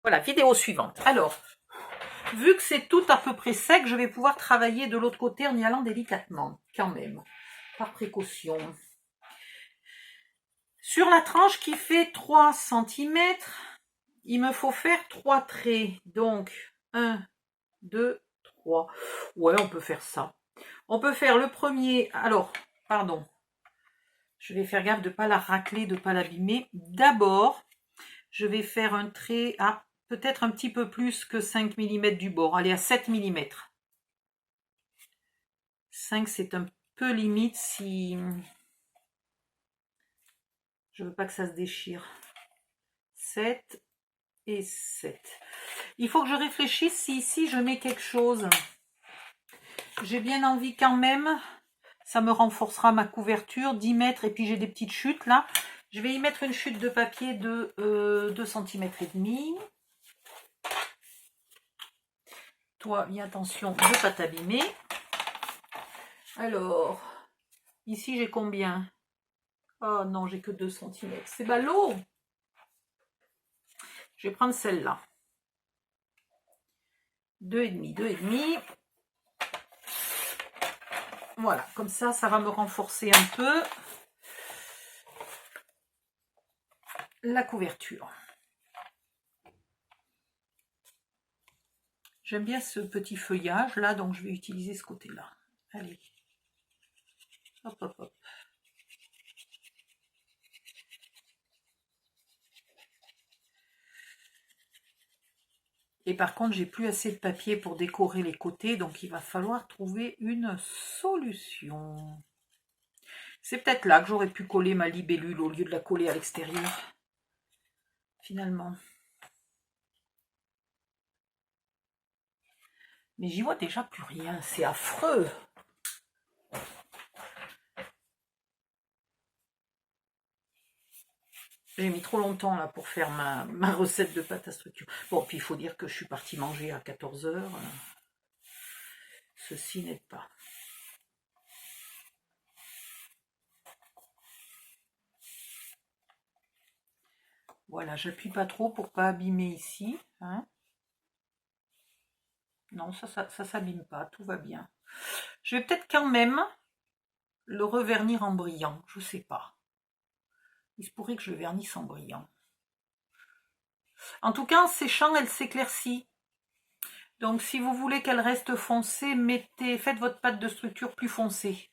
Voilà, vidéo suivante. Alors, vu que c'est tout à peu près sec, je vais pouvoir travailler de l'autre côté en y allant délicatement, quand même, par précaution. Sur la tranche qui fait 3 cm, il me faut faire 3 traits. Donc, 1, 2, 3. Ouais, on peut faire ça. On peut faire le premier... Alors, pardon. Je vais faire gaffe de ne pas la racler, de ne pas l'abîmer. D'abord, je vais faire un trait à peut-être un petit peu plus que 5 mm du bord. Allez, à 7 mm. 5, c'est un peu limite si... Je veux pas que ça se déchire. 7 et 7. Il faut que je réfléchisse si ici je mets quelque chose. J'ai bien envie quand même, ça me renforcera ma couverture, d'y mettre, et puis j'ai des petites chutes là. Je vais y mettre une chute de papier de 2 cm et demi. Toi, bien attention de ne pas t'abîmer. Alors, ici j'ai combien? Oh non, j'ai que 2 cm. C'est ballot. Je vais prendre celle-là. 2,5, 2,5. Voilà, comme ça, ça va me renforcer un peu la couverture. J'aime bien ce petit feuillage là, donc je vais utiliser ce côté-là. Allez. Hop, hop, hop. Et par contre, j'ai plus assez de papier pour décorer les côtés, donc il va falloir trouver une solution. C'est peut-être là que j'aurais pu coller ma libellule au lieu de la coller à l'extérieur. Finalement. Mais j'y vois déjà plus rien, c'est affreux. J'ai mis trop longtemps là pour faire ma recette de pâte à structure. Bon, puis il faut dire que je suis partie manger à 14 h. Ceci n'est pas. Voilà, j'appuie pas trop pour pas abîmer ici. Hein. Non, ça s'abîme pas, tout va bien. Je vais peut-être quand même le revernir en brillant, je sais pas. Il se pourrait que je le vernisse en brillant. En tout cas, en séchant, elle s'éclaircit. Donc si vous voulez qu'elle reste foncée, faites votre pâte de structure plus foncée.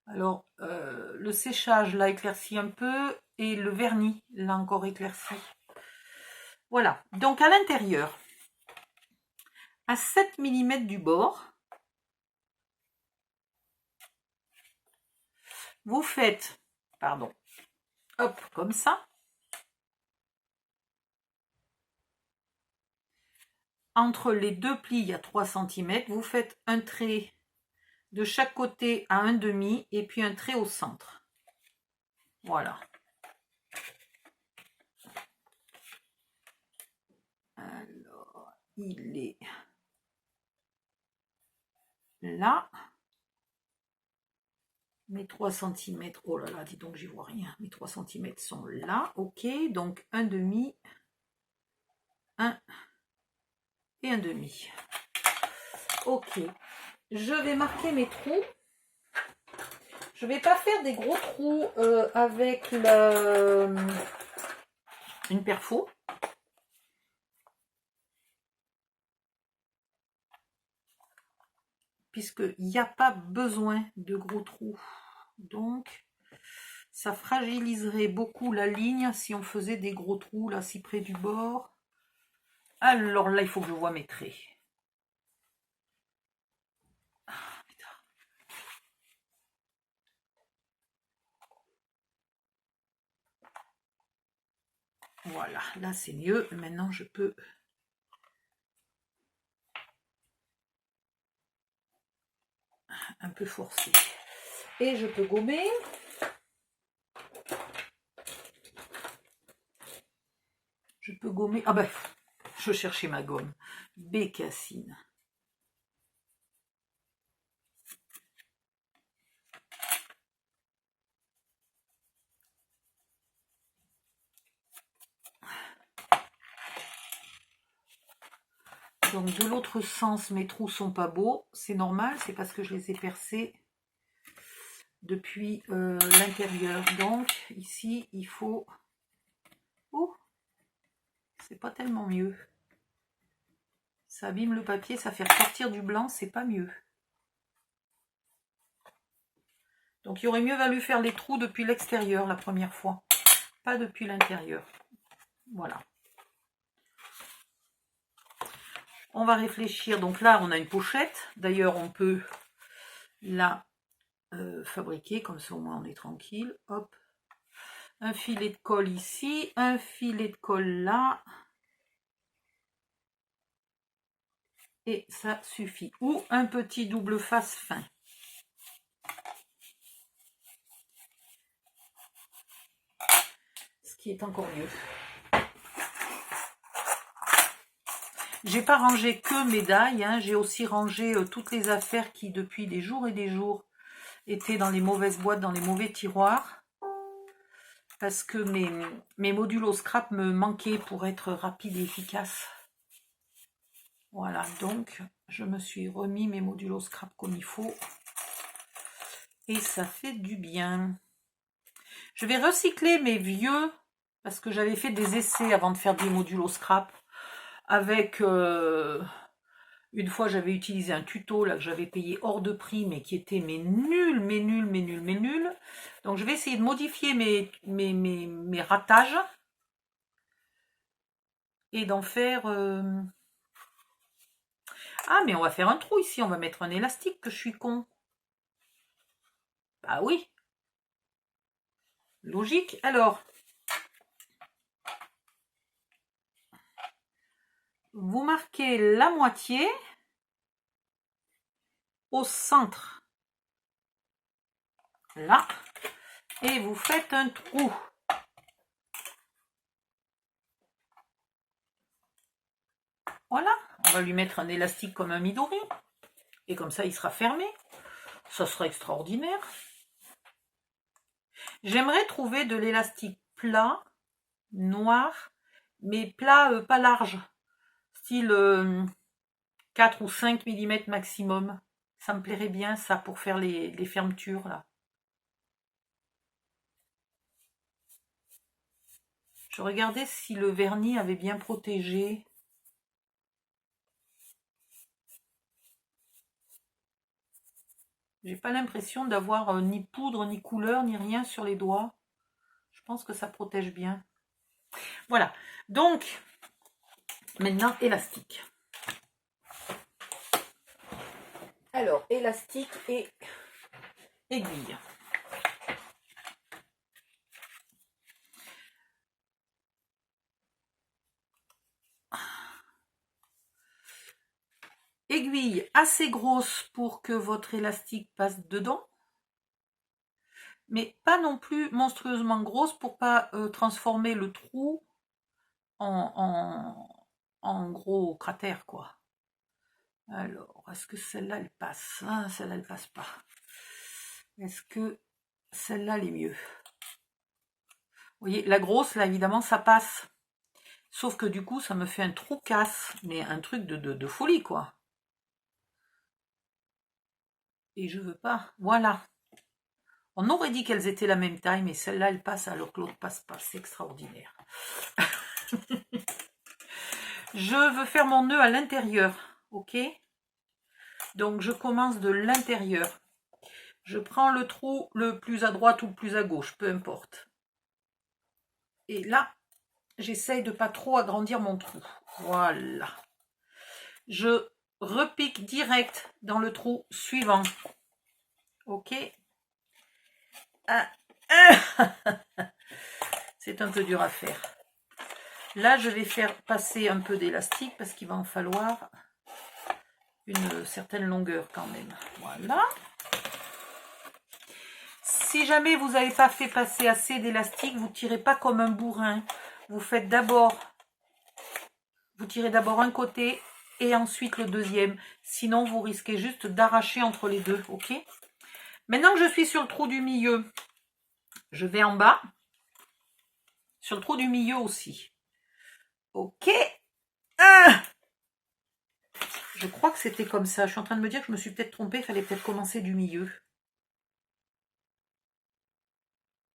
Alors, le séchage l'a éclairci un peu et le vernis l'a encore éclairci. Voilà, donc à l'intérieur, à 7 mm du bord, vous faites, pardon, hop, comme ça. Entre les deux plis, il y a 3 cm, vous faites un trait de chaque côté à 1,5 et puis un trait au centre. Voilà. Alors, il est là. Mes 3 cm, oh là là, dis donc, j'y vois rien. Mes 3 cm sont là, ok. Donc 1,5, 1 et 1,5. Ok. Je vais marquer mes trous. Je ne vais pas faire des gros trous avec une perfo. Puisqu'il n'y a pas besoin de gros trous. Donc, ça fragiliserait beaucoup la ligne si on faisait des gros trous, là, si près du bord. Alors là, il faut que je voie mes traits. Voilà, là c'est mieux. Maintenant, je peux... un peu forcer. Et je peux gommer. Je peux gommer... Ah ben, je cherchais ma gomme. Bécassine. Donc de l'autre sens, mes trous sont pas beaux. C'est normal, c'est parce que je les ai percés depuis l'intérieur. Donc ici, il faut... Oh, c'est pas tellement mieux. Ça abîme le papier, ça fait ressortir du blanc, c'est pas mieux. Donc il aurait mieux valu faire les trous depuis l'extérieur la première fois, pas depuis l'intérieur. Voilà. On va réfléchir. Donc là, on a une pochette. D'ailleurs, on peut la fabriquer, comme ça au moins on est tranquille. Hop. Un filet de colle ici, un filet de colle là. Et ça suffit. Ou un petit double face fin. Ce qui est encore mieux. J'ai pas rangé que médailles, hein. J'ai aussi rangé toutes les affaires qui depuis des jours et des jours étaient dans les mauvaises boîtes, dans les mauvais tiroirs. Parce que mes modules au scrap me manquaient pour être rapide et efficace. Voilà, donc je me suis remis mes modules au scrap comme il faut. Et ça fait du bien. Je vais recycler mes vieux, parce que j'avais fait des essais avant de faire des modules au scrap. Avec, une fois j'avais utilisé un tuto là que j'avais payé hors de prix, mais qui était nul. Donc je vais essayer de modifier mes ratages. Et d'en faire... Ah, mais on va faire un trou ici, on va mettre un élastique, que je suis con. Bah oui. Logique. Alors, vous marquez la moitié au centre. Là. Et vous faites un trou. Voilà. On va lui mettre un élastique comme un midori. Et comme ça, il sera fermé. Ça sera extraordinaire. J'aimerais trouver de l'élastique plat, noir, mais plat, pas large. Style 4 ou 5 mm maximum. Ça me plairait bien, ça, pour faire les fermetures, là. Je regardais si le vernis avait bien protégé. J'ai pas l'impression d'avoir ni poudre, ni couleur, ni rien sur les doigts. Je pense que ça protège bien. Voilà. Donc, maintenant, élastique. Alors, élastique et aiguille. Aiguille assez grosse pour que votre élastique passe dedans, mais pas non plus monstrueusement grosse pour pas transformer le trou en gros cratère, quoi. Alors, est-ce que celle-là, elle passe? Ah, celle-là, elle passe pas. Est-ce que celle-là, elle est mieux? Vous voyez, la grosse, là, évidemment, ça passe. Sauf que du coup, ça me fait un trou casse, mais un truc de folie, quoi. Et je veux pas. Voilà. On aurait dit qu'elles étaient la même taille, mais celle-là, elle passe alors que l'autre passe pas. C'est extraordinaire. Je veux faire mon nœud à l'intérieur, ok? Donc, je commence de l'intérieur. Je prends le trou le plus à droite ou le plus à gauche, peu importe. Et là, j'essaye de pas trop agrandir mon trou. Voilà. Je repique direct dans le trou suivant. Ok? C'est un peu dur à faire. Là, je vais faire passer un peu d'élastique parce qu'il va en falloir une certaine longueur quand même. Voilà. Si jamais vous n'avez pas fait passer assez d'élastique, vous ne tirez pas comme un bourrin. Vous faites d'abord, vous tirez d'abord un côté et ensuite le deuxième. Sinon, vous risquez juste d'arracher entre les deux. Ok? Maintenant que je suis sur le trou du milieu, je vais en bas. Sur le trou du milieu aussi. Ok. Je crois que c'était comme ça. Je suis en train de me dire que je me suis peut-être trompée. Il fallait peut-être commencer du milieu.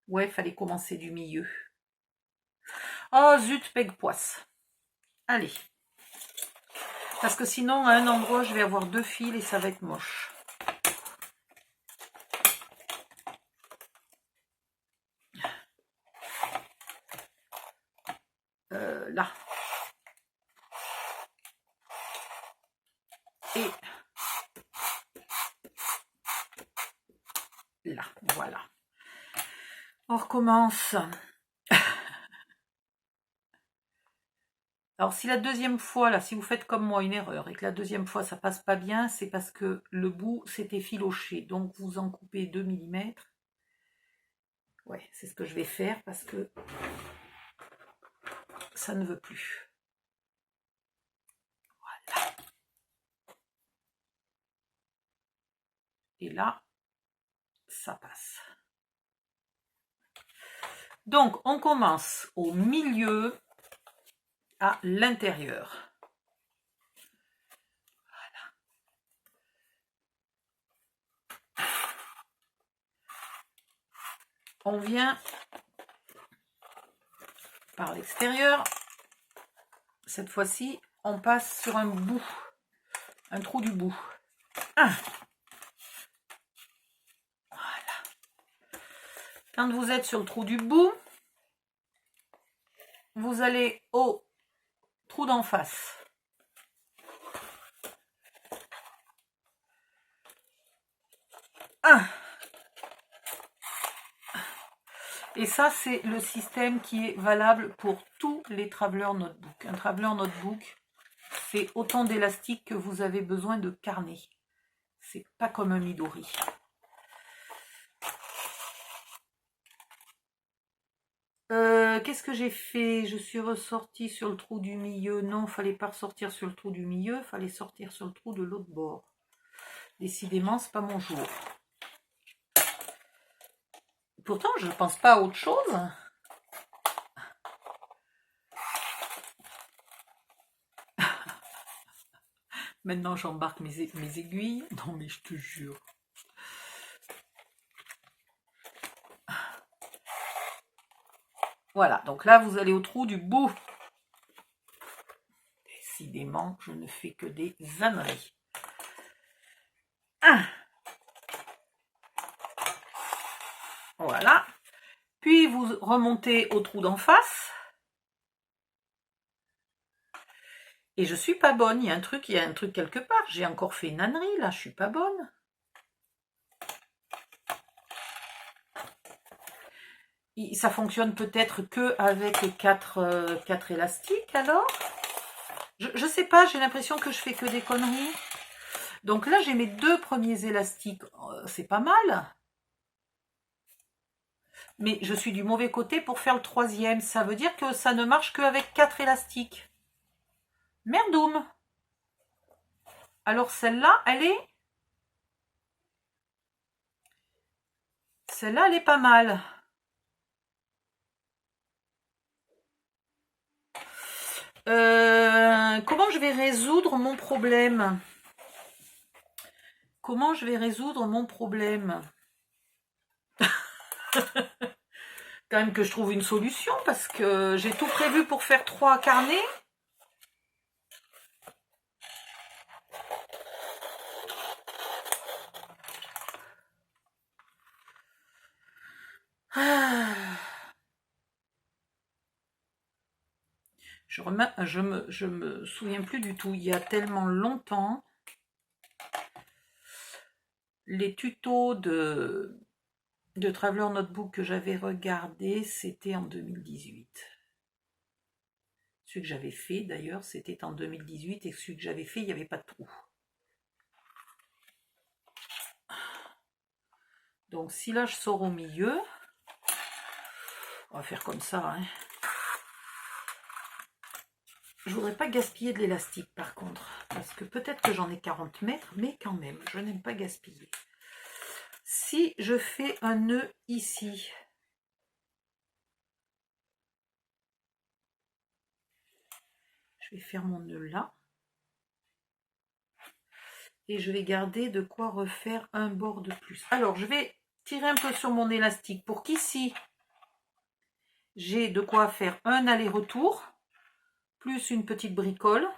Ouais, il fallait commencer du milieu. Oh zut, peg-poisse. Allez. Parce que sinon, à un endroit, je vais avoir 2 fils et ça va être moche. Là. Et là, voilà. On recommence. Alors, si la deuxième fois, là, si vous faites comme moi une erreur et que la deuxième fois, ça passe pas bien, c'est parce que le bout s'est effiloché. Donc, vous en coupez 2 mm. Ouais, c'est ce que je vais faire parce que ça ne veut plus. Voilà. Et là, ça passe. Donc, on commence au milieu à l'intérieur. Voilà. On vient par l'extérieur. Cette fois-ci, on passe sur un bout, un trou du bout. Voilà. Quand vous êtes sur le trou du bout, vous allez au trou d'en face. Et ça, c'est le système qui est valable pour tous les Traveler Notebook. Un Traveler Notebook, c'est autant d'élastique que vous avez besoin de carnet. C'est pas comme un Midori. Qu'est-ce que j'ai fait? Je suis ressortie sur le trou du milieu. Non, il ne fallait pas ressortir sur le trou du milieu, il fallait sortir sur le trou de l'autre bord. Décidément, c'est pas mon jour. Pourtant, je ne pense pas à autre chose. Maintenant, j'embarque mes aiguilles. Non, mais je te jure. Voilà, donc là, vous allez au trou du bout. Décidément, je ne fais que des âneries. Voilà. Puis, vous remontez au trou d'en face. Et je suis pas bonne. Il y a un truc quelque part. J'ai encore fait une ânerie, là. Je suis pas bonne. Ça fonctionne peut-être que avec 4 élastiques, alors. Je sais pas, j'ai l'impression que je fais que des conneries. Donc là, j'ai mes 2 premiers élastiques. C'est pas mal. Mais je suis du mauvais côté pour faire le 3e. Ça veut dire que ça ne marche qu'avec 4 élastiques. Merdoum. Alors celle-là, elle est... Celle-là, elle est pas mal. Comment je vais résoudre mon problème? Comment je vais résoudre mon problème? Quand même que je trouve une solution parce que j'ai tout prévu pour faire 3 carnets. Je me souviens plus du tout. Il y a tellement longtemps. Les tutos de Traveler Notebook que j'avais regardé, c'était en 2018. Celui que j'avais fait, d'ailleurs, c'était en 2018. Et celui que j'avais fait, il n'y avait pas de trou. Donc, si là, je sors au milieu, on va faire comme ça. Hein. Je voudrais pas gaspiller de l'élastique, par contre. Parce que peut-être que j'en ai 40 mètres, mais quand même, je n'aime pas gaspiller. Si je fais un nœud ici, je vais faire mon nœud là. Et je vais garder de quoi refaire un bord de plus. Alors, je vais tirer un peu sur mon élastique pour qu'ici, j'ai de quoi faire un aller-retour, plus une petite bricole.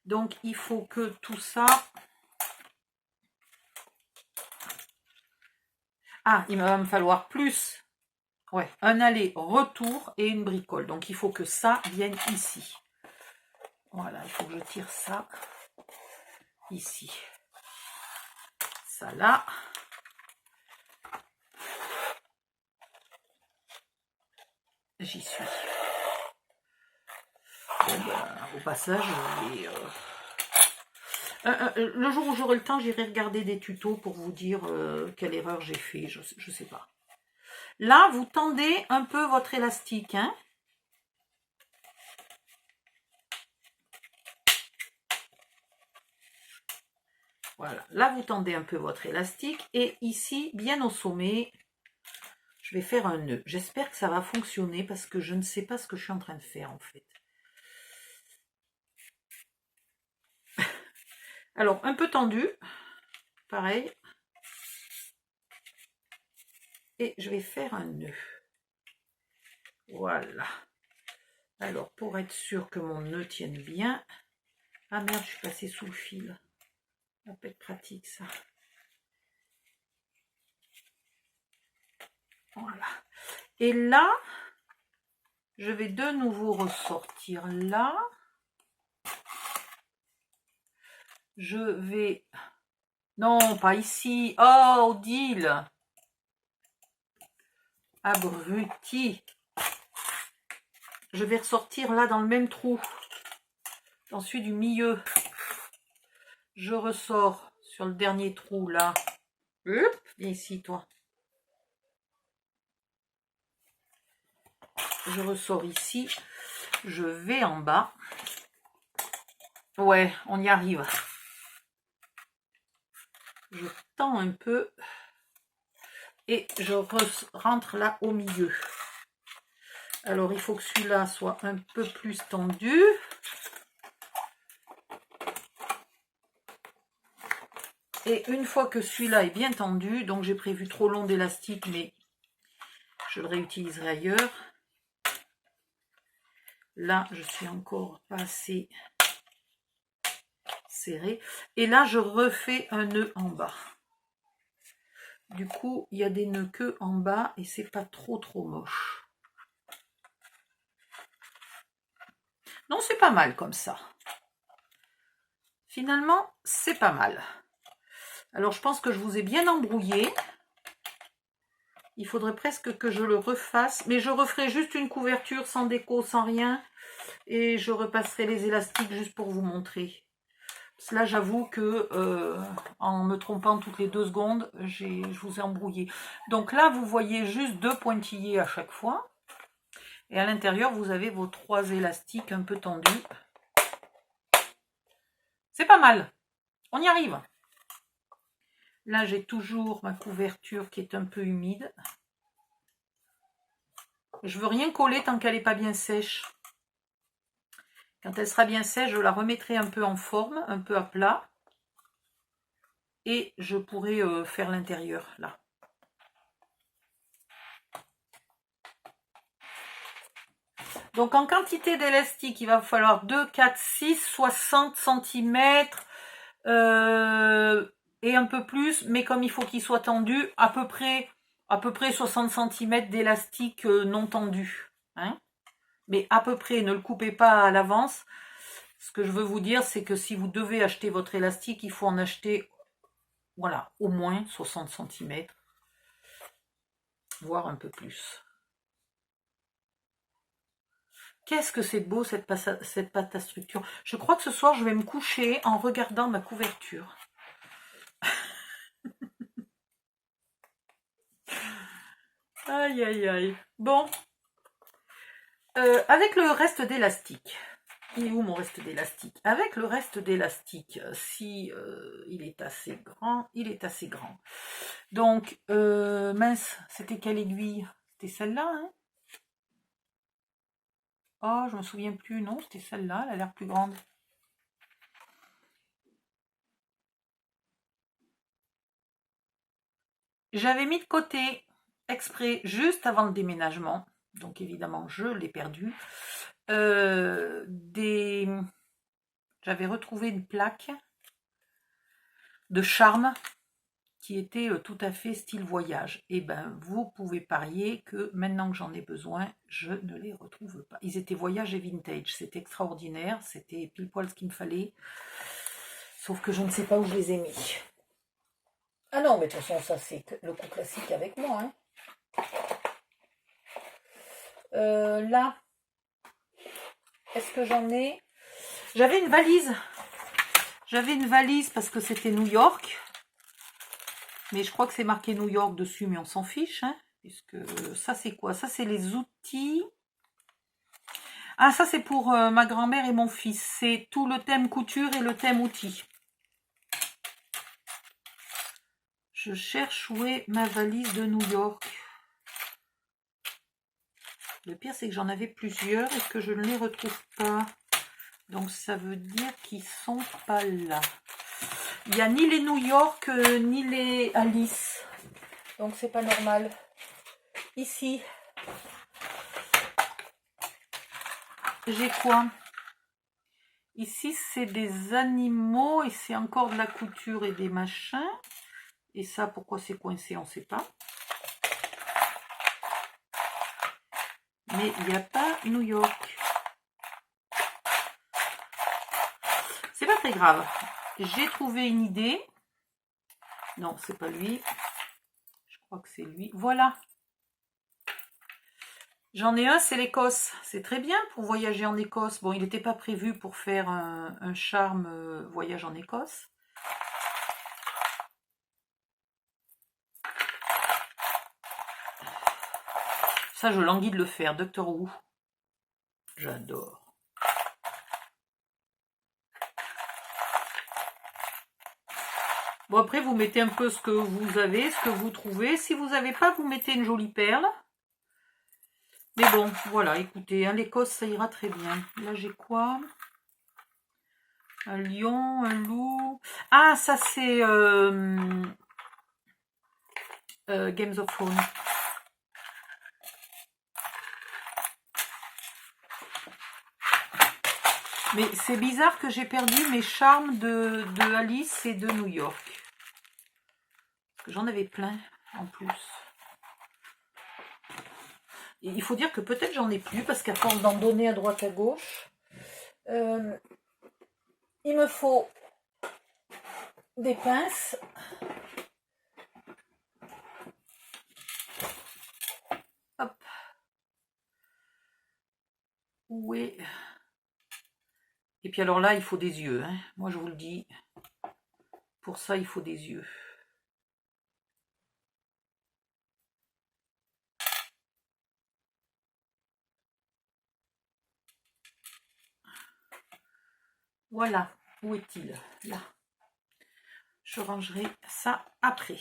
Donc, il faut que tout ça... Ah, il va me falloir plus... Ouais, un aller-retour et une bricole. Donc, il faut que ça vienne ici. Voilà, il faut que je tire ça ici. Ça là. J'y suis. Bon, ben, au passage, le jour où j'aurai le temps, j'irai regarder des tutos pour vous dire quelle erreur j'ai fait. Je sais pas. Là, vous tendez un peu votre élastique, hein. Voilà, là vous tendez un peu votre élastique et ici, bien au sommet, je vais faire un nœud. J'espère que ça va fonctionner parce que je ne sais pas ce que je suis en train de faire en fait. Alors, un peu tendu, pareil. Et je vais faire un nœud. Voilà. Alors, pour être sûr que mon nœud tienne bien... Ah merde, je suis passée sous le fil. Ça peut être pratique ça. Voilà. Et là, je vais de nouveau ressortir là. Je vais... Non, pas ici. Oh, Odile. Abruti. Je vais ressortir là dans le même trou. Dans celui du milieu. Je ressors sur le dernier trou là. Hop, viens ici toi. Je ressors ici. Je vais en bas. Ouais, on y arrive. Je tends un peu. Et je rentre là au milieu. Alors, il faut que celui-là soit un peu plus tendu. Et une fois que celui-là est bien tendu, donc j'ai prévu trop long d'élastique, mais je le réutiliserai ailleurs. Là, je suis encore pas assez serré. Et là, je refais un nœud en bas. Du coup, il y a des nœuds que en bas et c'est pas trop moche. Non, c'est pas mal comme ça. Finalement, c'est pas mal. Alors, je pense que je vous ai bien embrouillé. Il faudrait presque que je le refasse. Mais je referai juste une couverture sans déco, sans rien. Et je repasserai les élastiques juste pour vous montrer. Parce que là, j'avoue que en me trompant toutes les 2 secondes, je vous ai embrouillé. Donc là, vous voyez juste 2 pointillés à chaque fois. Et à l'intérieur, vous avez vos 3 élastiques un peu tendus. C'est pas mal. On y arrive. Là, j'ai toujours ma couverture qui est un peu humide. Je veux rien coller tant qu'elle n'est pas bien sèche. Quand elle sera bien sèche, je la remettrai un peu en forme, un peu à plat. Et je pourrai faire l'intérieur, là. Donc, en quantité d'élastique, il va falloir 2, 4, 6, 60 cm et un peu plus. Mais comme il faut qu'il soit tendu, à peu près 60 cm d'élastique non tendu. Hein, mais à peu près, ne le coupez pas à l'avance. Ce que je veux vous dire, c'est que si vous devez acheter votre élastique, il faut en acheter, voilà, au moins 60 cm, voire un peu plus. Qu'est-ce que c'est beau cette pâte à structure. Je crois que ce soir, je vais me coucher en regardant ma couverture. Aïe, aïe, aïe. Bon. Avec le reste d'élastique. Il est où mon reste d'élastique? Avec le reste d'élastique, si il est assez grand, il est assez grand. Donc, mince, c'était quelle aiguille? C'était celle-là, hein? Oh, je me souviens plus. Non, c'était celle-là, elle a l'air plus grande. J'avais mis de côté exprès juste avant le déménagement, donc évidemment je l'ai perdu. J'avais retrouvé une plaque de charme qui était tout à fait style voyage. Et ben vous pouvez parier que maintenant que j'en ai besoin, je ne les retrouve pas. Ils étaient voyage et vintage, c'était extraordinaire, c'était pile poil ce qu'il me fallait. Sauf que je ne sais pas où je les ai mis. Ah non, mais de toute façon, ça c'est le coup classique avec moi. Hein. Là, est-ce que j'en ai? J'avais une valise. J'avais une valise parce que c'était New York. Mais je crois que c'est marqué New York dessus, mais on s'en fiche. Hein, puisque ça c'est quoi? Ça c'est les outils. Ah, ça c'est pour ma grand-mère et mon fils. C'est tout le thème couture et le thème outils. Je cherche où est ma valise de New York. Le pire, c'est que j'en avais plusieurs et que je ne les retrouve pas. Donc, ça veut dire qu'ils sont pas là. Il n'y a ni les New York, ni les Alice. Donc, c'est pas normal. Ici, j'ai quoi? Ici, c'est des animaux et c'est encore de la couture et des machins. Et ça, pourquoi c'est coincé, on ne sait pas. Mais il n'y a pas New York. C'est pas très grave. J'ai trouvé une idée. Non, c'est pas lui. Je crois que c'est lui. Voilà. J'en ai un, c'est l'Écosse. C'est très bien pour voyager en Écosse. Bon, il n'était pas prévu pour faire un charme voyage en Écosse. Ça, je languis de le faire. Doctor Who. J'adore. Bon, après, vous mettez un peu ce que vous avez, ce que vous trouvez. Si vous n'avez pas, vous mettez une jolie perle. Mais bon, voilà, écoutez, hein, l'Écosse, ça ira très bien. Là, j'ai quoi? Un lion, un loup. Ah, ça, c'est Games of Thrones. Mais c'est bizarre que j'ai perdu mes charmes de Alice et de New York. Parce que j'en avais plein, en plus. Et il faut dire que peut-être j'en ai plus, parce qu'à force d'en donner à droite à gauche, il me faut des pinces. Hop. Où est... Et puis alors là, il faut des yeux. Hein. Moi, je vous le dis, pour ça, il faut des yeux. Voilà. Où est-il? Là. Je rangerai ça après.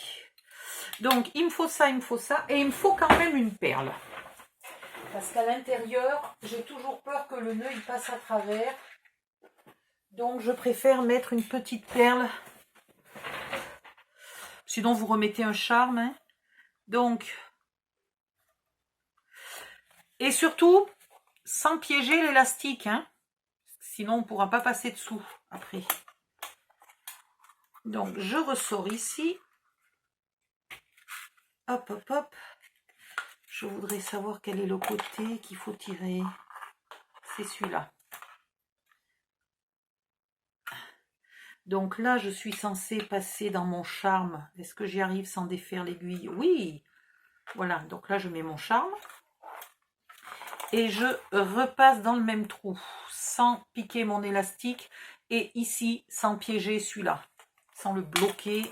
Donc, il me faut ça, il me faut ça. Et il me faut quand même une perle. Parce qu'à l'intérieur, j'ai toujours peur que le nœud il passe à travers. Donc, je préfère mettre une petite perle. Sinon, vous remettez un charme. Hein. Donc, et surtout, sans piéger l'élastique. Hein. Sinon, on ne pourra pas passer dessous après. Donc, je ressors ici. Hop, hop, hop. Je voudrais savoir quel est le côté qu'il faut tirer. C'est celui-là. Donc là, je suis censée passer dans mon charme. Est-ce que j'y arrive sans défaire l'aiguille? Oui. Voilà, donc là, je mets mon charme. Et je repasse dans le même trou, sans piquer mon élastique. Et ici, sans piéger celui-là. Sans le bloquer.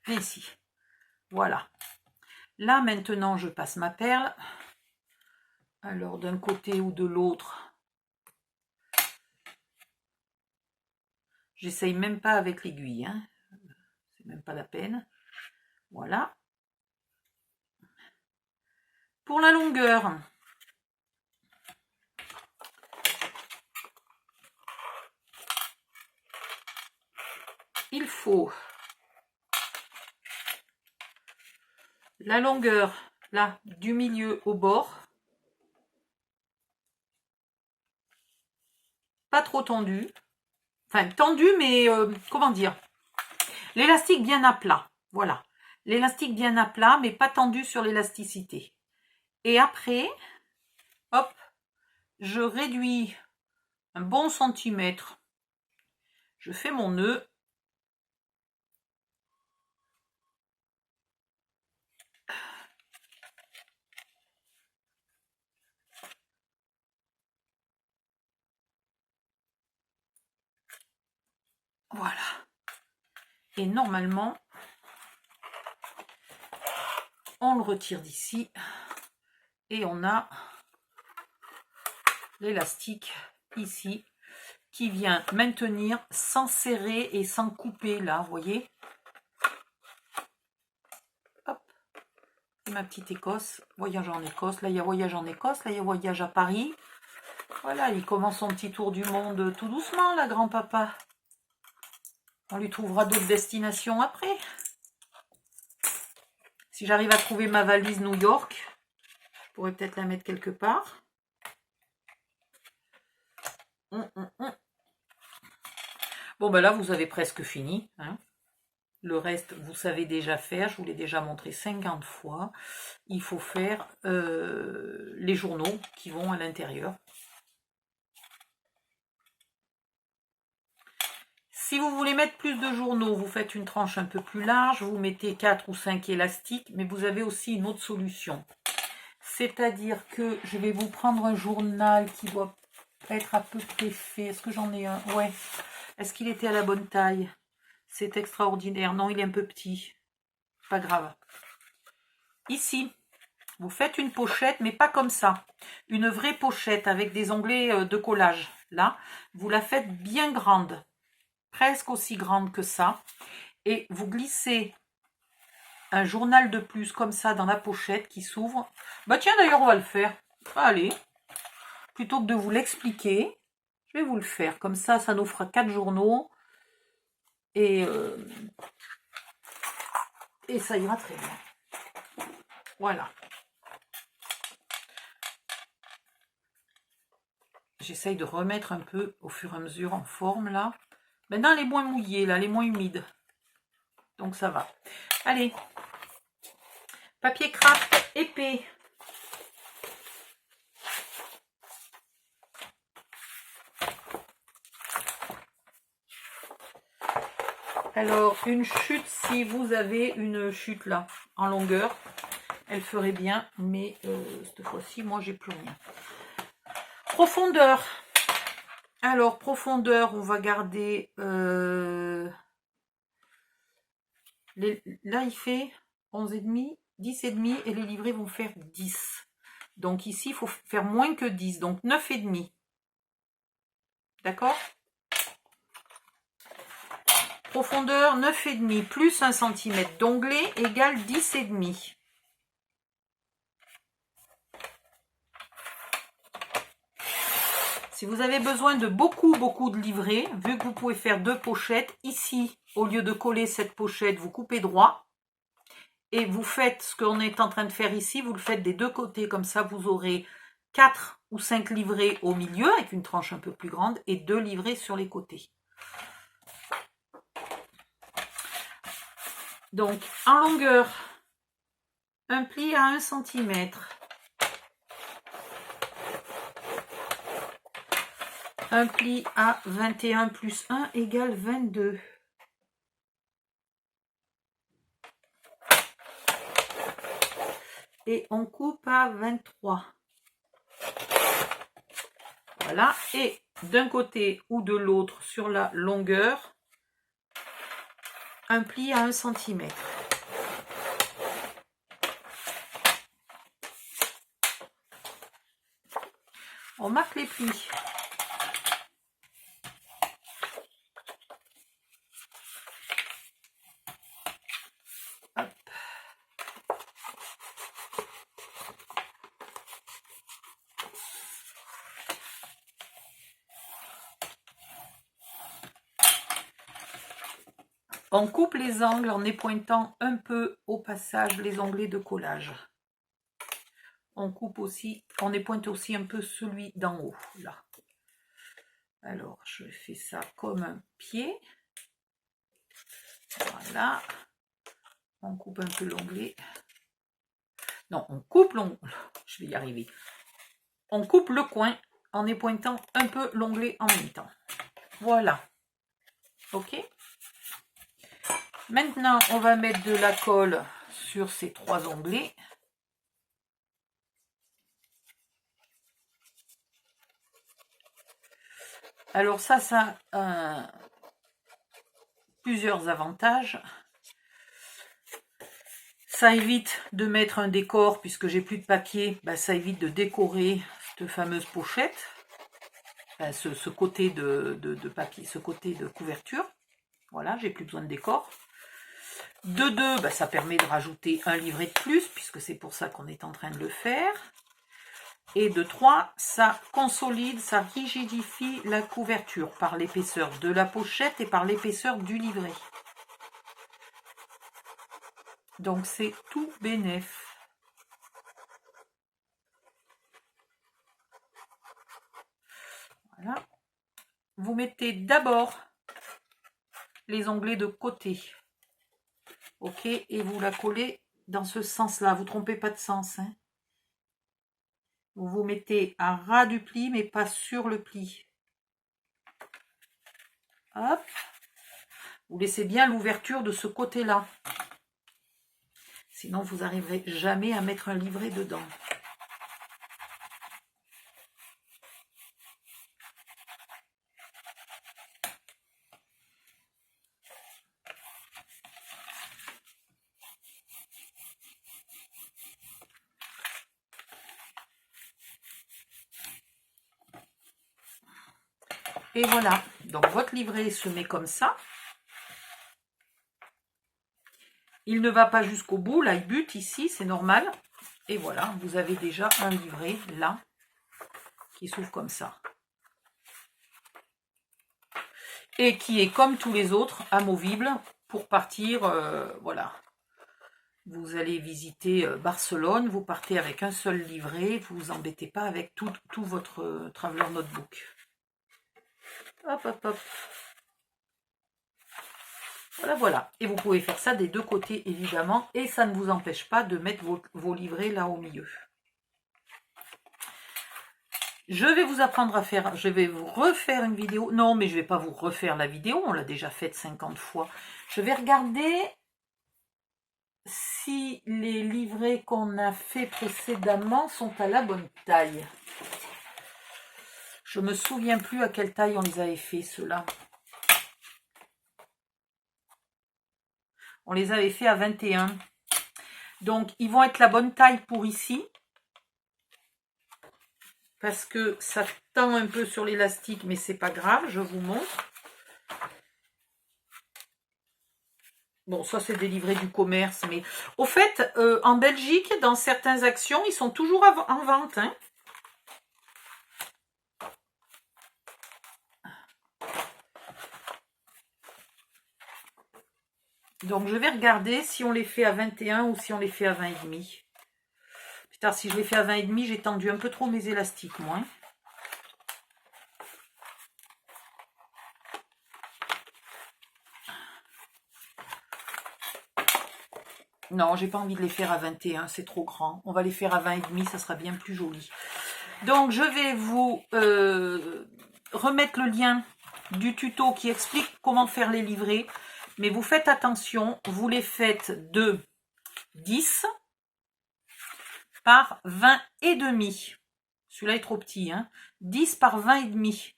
Et ici. Voilà. Là, maintenant, je passe ma perle. Alors, d'un côté ou de l'autre, j'essaye même pas avec l'aiguille. Hein. C'est même pas la peine. Voilà. Pour la longueur, il faut la longueur là du milieu au bord, pas trop tendu, enfin tendu mais comment dire, l'élastique bien à plat, voilà, l'élastique bien à plat mais pas tendu sur l'élasticité. Et après, hop, je réduis un bon centimètre, je fais mon nœud. Voilà. Et normalement, on le retire d'ici et on a l'élastique ici qui vient maintenir sans serrer et sans couper là, vous voyez. Hop. Et ma petite Écosse, voyage en Écosse, là il y a voyage en Écosse, là il y a voyage à Paris. Voilà, il commence son petit tour du monde tout doucement là, grand-papa. On lui trouvera d'autres destinations après. Si j'arrive à trouver ma valise New York, je pourrais peut-être la mettre quelque part. Bon, ben là, vous avez presque fini. Hein. Le reste, vous savez déjà faire. Je vous l'ai déjà montré 50 fois. Il faut faire les journaux qui vont à l'intérieur. Si vous voulez mettre plus de journaux, vous faites une tranche un peu plus large. Vous mettez 4 ou 5 élastiques. Mais vous avez aussi une autre solution. C'est-à-dire que je vais vous prendre un journal qui doit être à peu près fait. Est-ce que j'en ai un? Ouais. Est-ce qu'il était à la bonne taille? C'est extraordinaire. Non, il est un peu petit. Pas grave. Ici, vous faites une pochette, mais pas comme ça. Une vraie pochette avec des onglets de collage. Là, vous la faites bien grande. Presque aussi grande que ça. Et vous glissez un journal de plus comme ça dans la pochette qui s'ouvre. Bah tiens, d'ailleurs, on va le faire. Allez. Plutôt que de vous l'expliquer, je vais vous le faire. Comme ça, ça nous fera 4 journaux. Et ça ira très bien. Voilà. J'essaye de remettre un peu au fur et à mesure en forme là. Maintenant, elle est moins mouillée, là, elle est moins humide. Donc ça va. Allez. Papier craft épais. Alors, une chute, si vous avez une chute là, en longueur, elle ferait bien, mais cette fois-ci, moi, j'ai plus rien. Profondeur. Alors, profondeur, on va garder... là, il fait 11,5, 10,5, et les livrets vont faire 10. Donc ici, il faut faire moins que 10, donc 9,5. D'accord? Profondeur 9,5 plus 1 cm d'onglet égale 10,5. Si vous avez besoin de beaucoup de livrets, vu que vous pouvez faire 2 pochettes, ici, au lieu de coller cette pochette, vous coupez droit. Et vous faites ce qu'on est en train de faire ici, vous le faites des deux côtés, comme ça vous aurez 4 ou 5 livrets au milieu, avec une tranche un peu plus grande, et 2 livrets sur les côtés. Donc, en longueur, un pli à 1 cm. Un pli à 21 plus 1 égale 22. Et on coupe à 23. Voilà. Et d'un côté ou de l'autre sur la longueur, un pli à 1 cm. On marque les plis. Hop. On coupe les angles en épointant un peu au passage les onglets de collage. On coupe aussi, on épointe aussi un peu celui d'en haut, là. Alors, je fais ça comme un pied. Voilà. On coupe un peu l'onglet. Non, on coupe l'onglet. Je vais y arriver. On coupe le coin en épointant un peu l'onglet en même temps. Voilà. Ok. Maintenant, on va mettre de la colle sur ces 3 onglets. Alors ça a plusieurs avantages. Ça évite de mettre un décor, puisque j'ai plus de papier, ça évite de décorer cette fameuse pochette, ce côté de papier, ce côté de couverture. Voilà, j'ai plus besoin de décor. De 2, ça permet de rajouter un livret de plus, puisque c'est pour ça qu'on est en train de le faire. Et de 3, ça consolide, ça rigidifie la couverture par l'épaisseur de la pochette et par l'épaisseur du livret. Donc c'est tout bénef. Voilà. Vous mettez d'abord les onglets de côté. Ok, et vous la collez dans ce sens-là. Vous ne trompez pas de sens. Hein. Vous vous mettez à ras du pli, mais pas sur le pli. Hop. Vous laissez bien l'ouverture de ce côté-là. Sinon, vous n'arriverez jamais à mettre un livret dedans. Et voilà, donc votre livret se met comme ça. Il ne va pas jusqu'au bout, là il bute ici, c'est normal. Et voilà, vous avez déjà un livret là, qui s'ouvre comme ça. Et qui est comme tous les autres, amovible, pour partir, voilà. Vous allez visiter Barcelone, vous partez avec un seul livret, vous vous embêtez pas avec tout votre Traveler Notebook. Hop, hop, hop. Voilà, voilà. Et vous pouvez faire ça des 2 côtés, évidemment. Et ça ne vous empêche pas de mettre vos livrets là au milieu. Je vais vous apprendre à faire... Je vais vous refaire une vidéo. Non, mais je ne vais pas vous refaire la vidéo. On l'a déjà faite 50 fois. Je vais regarder si les livrets qu'on a fait précédemment sont à la bonne taille. Je me souviens plus à quelle taille on les avait fait, ceux-là. On les avait fait à 21. Donc, ils vont être la bonne taille pour ici. Parce que ça tend un peu sur l'élastique, mais c'est pas grave, je vous montre. Bon, ça c'est des livrets du commerce, mais au fait, en Belgique, dans certaines actions, ils sont toujours en vente. Hein. Donc je vais regarder si on les fait à 21 ou si on les fait à 20,5. Putain, si je les fais à 20,5, j'ai tendu un peu trop mes élastiques, moi. Non, j'ai pas envie de les faire à 21, c'est trop grand. On va les faire à 20,5, ça sera bien plus joli. Donc je vais vous remettre le lien du tuto qui explique comment faire les livrets. Mais vous faites attention, vous les faites de 10 par 20,5. Celui-là est trop petit, hein. 10 par 20,5.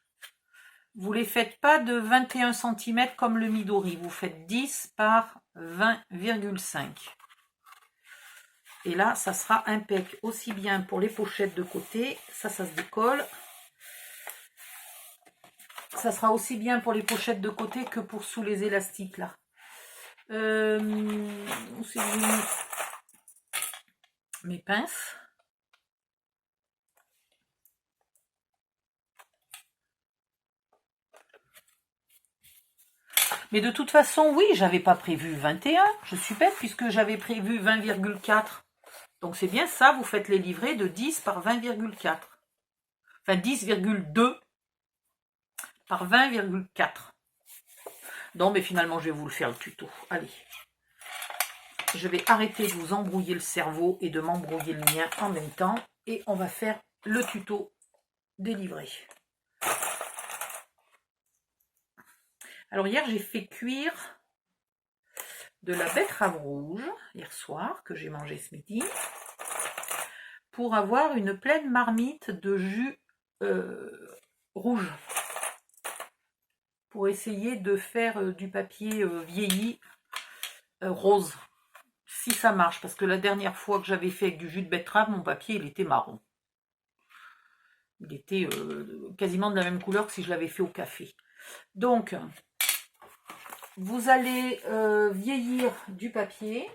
Vous ne les faites pas de 21 cm comme le Midori. Vous faites 10 par 20,5. Et là, ça sera impec. Aussi bien pour les pochettes de côté. Ça se décolle. Ça sera aussi bien pour les pochettes de côté que pour sous les élastiques, là. Où c'est mes pinces. Mais de toute façon, oui, j'avais pas prévu 21. Je suis bête puisque j'avais prévu 20,4. Donc c'est bien ça, vous faites les livrets de 10 par 20,4. Enfin 10,2 par 20,4. Non, mais finalement, je vais vous le faire le tuto. Allez. Je vais arrêter de vous embrouiller le cerveau et de m'embrouiller le mien en même temps. Et on va faire le tuto des livrets. Alors hier, j'ai fait cuire de la betterave rouge, hier soir, que j'ai mangé ce midi, pour avoir une pleine marmite de jus rouge. Pour essayer de faire du papier vieilli rose. Si ça marche, parce que la dernière fois que j'avais fait avec du jus de betterave, mon papier, il était marron. Il était quasiment de la même couleur que si je l'avais fait au café. Donc, vous allez vieillir du papier.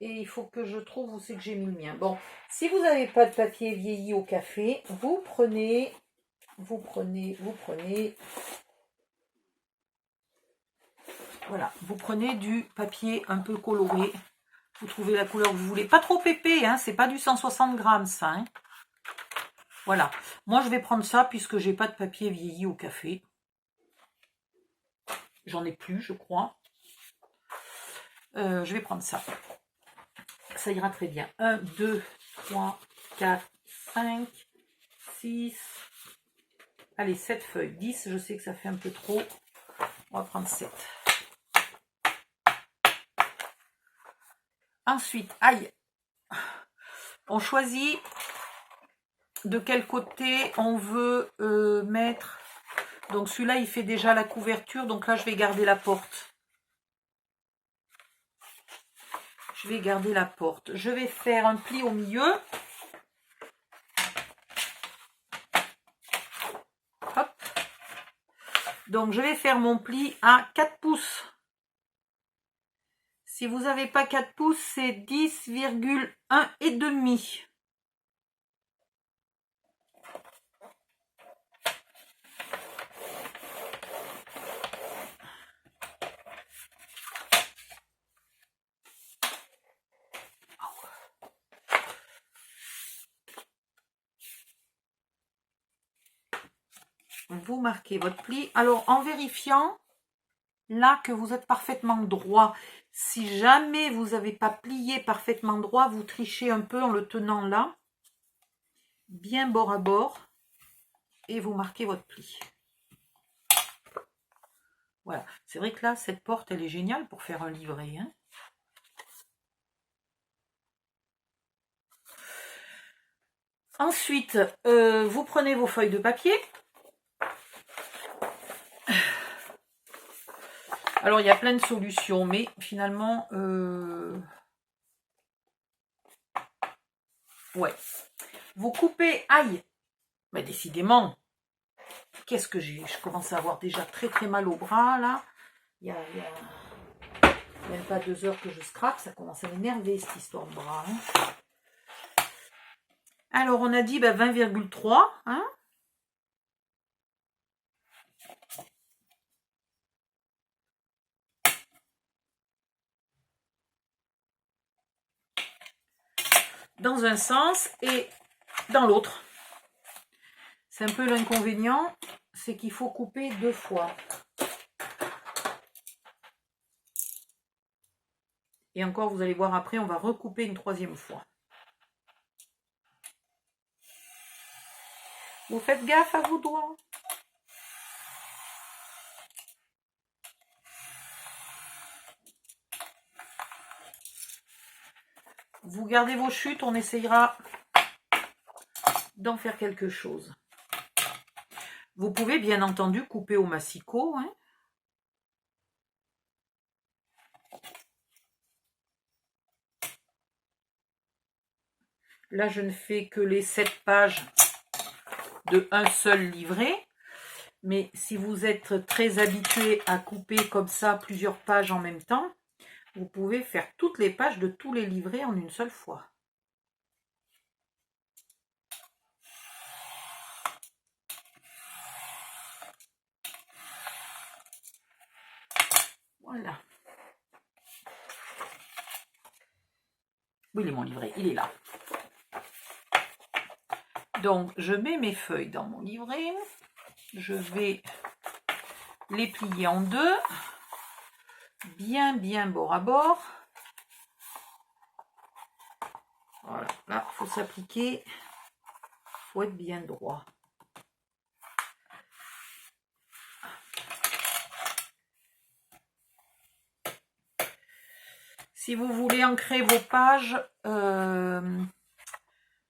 Et il faut que je trouve où c'est que j'ai mis le mien. Bon, si vous n'avez pas de papier vieilli au café, vous prenez. Voilà, vous prenez du papier un peu coloré. Vous trouvez la couleur que vous voulez. Pas trop épais, hein, c'est pas du 160 grammes ça. Hein. Voilà, moi je vais prendre ça puisque j'ai pas de papier vieilli au café. J'en ai plus, je crois. Je vais prendre ça. Ça ira très bien. 1, 2, 3, 4, 5, 6. Allez, 7 feuilles. 10, je sais que ça fait un peu trop. On va prendre 7. Ensuite, aïe, on choisit de quel côté on veut mettre. Donc celui-là, il fait déjà la couverture. Donc là, je vais garder la porte. Je vais garder la porte. Je vais faire un pli au milieu. Hop. Donc je vais faire mon pli à 4 pouces. Si vous n'avez pas 4 pouces, c'est 10,1 et demi. Vous marquez votre pli. Alors, en vérifiant, là, que vous êtes parfaitement droit. Si jamais vous n'avez pas plié parfaitement droit, vous trichez un peu en le tenant là, bien bord à bord, et vous marquez votre pli. Voilà. C'est vrai que là, cette porte, elle est géniale pour faire un livret. Hein. Ensuite, vous prenez vos feuilles de papier. Alors, il y a plein de solutions, mais finalement, ouais. Vous coupez, aïe, mais décidément, qu'est-ce que j'ai? Je commence à avoir déjà très très mal au bras, là. Il y a même pas 2 heures que je scrape, ça commence à m'énerver, cette histoire de bras. Hein. Alors, on a dit 20,3, hein. Dans un sens et dans l'autre. C'est un peu l'inconvénient, c'est qu'il faut couper 2 fois. Et encore, vous allez voir après, on va recouper une 3e fois. Vous faites gaffe à vos doigts. Vous gardez vos chutes, on essayera d'en faire quelque chose. Vous pouvez bien entendu couper au massicot. Hein. Là, je ne fais que les 7 pages de un seul livret. Mais si vous êtes très habitué à couper comme ça plusieurs pages en même temps, vous pouvez faire toutes les pages de tous les livrets en une seule fois. Voilà. Où il est mon livret? Il est là. Donc, je mets mes feuilles dans mon livret. Je vais les plier en deux. Bien bord à bord. Voilà, là, il faut s'appliquer. Il faut être bien droit. Si vous voulez ancrer vos pages,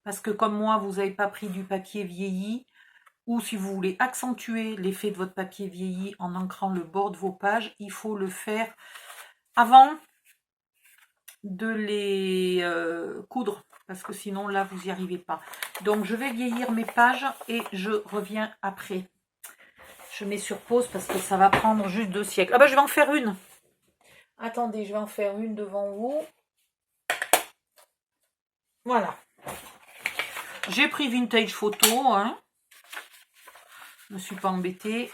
parce que comme moi, vous n'avez pas pris du papier vieilli, ou si vous voulez accentuer l'effet de votre papier vieilli en ancrant le bord de vos pages, il faut le faire avant de les coudre, parce que sinon là, vous n'y arrivez pas. Donc, je vais vieillir mes pages et je reviens après. Je mets sur pause parce que ça va prendre juste 2 siècles. Ah bah, je vais en faire une. Attendez, je vais en faire une devant vous. Voilà. J'ai pris Vintage Photo, hein. Je ne me suis pas embêtée.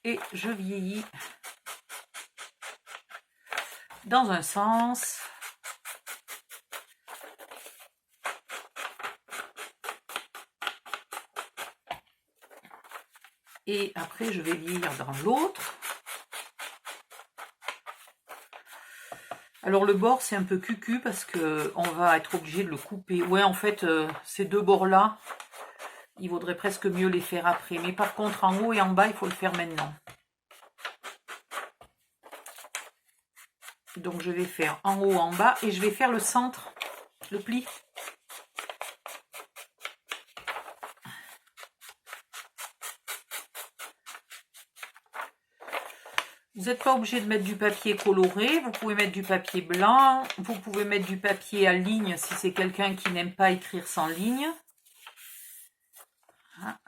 Et je vieillis dans un sens. Et après, je vais vieillir dans l'autre. Alors le bord c'est un peu cucu parce que on va être obligé de le couper. Ouais, en fait ces deux bords là, il vaudrait presque mieux les faire après. Mais par contre en haut et en bas il faut le faire maintenant. Donc je vais faire en haut, en bas et je vais faire le centre, le pli. Vous n'êtes pas obligé de mettre du papier coloré, vous pouvez mettre du papier blanc, vous pouvez mettre du papier à ligne si c'est quelqu'un qui n'aime pas écrire sans ligne. Ah.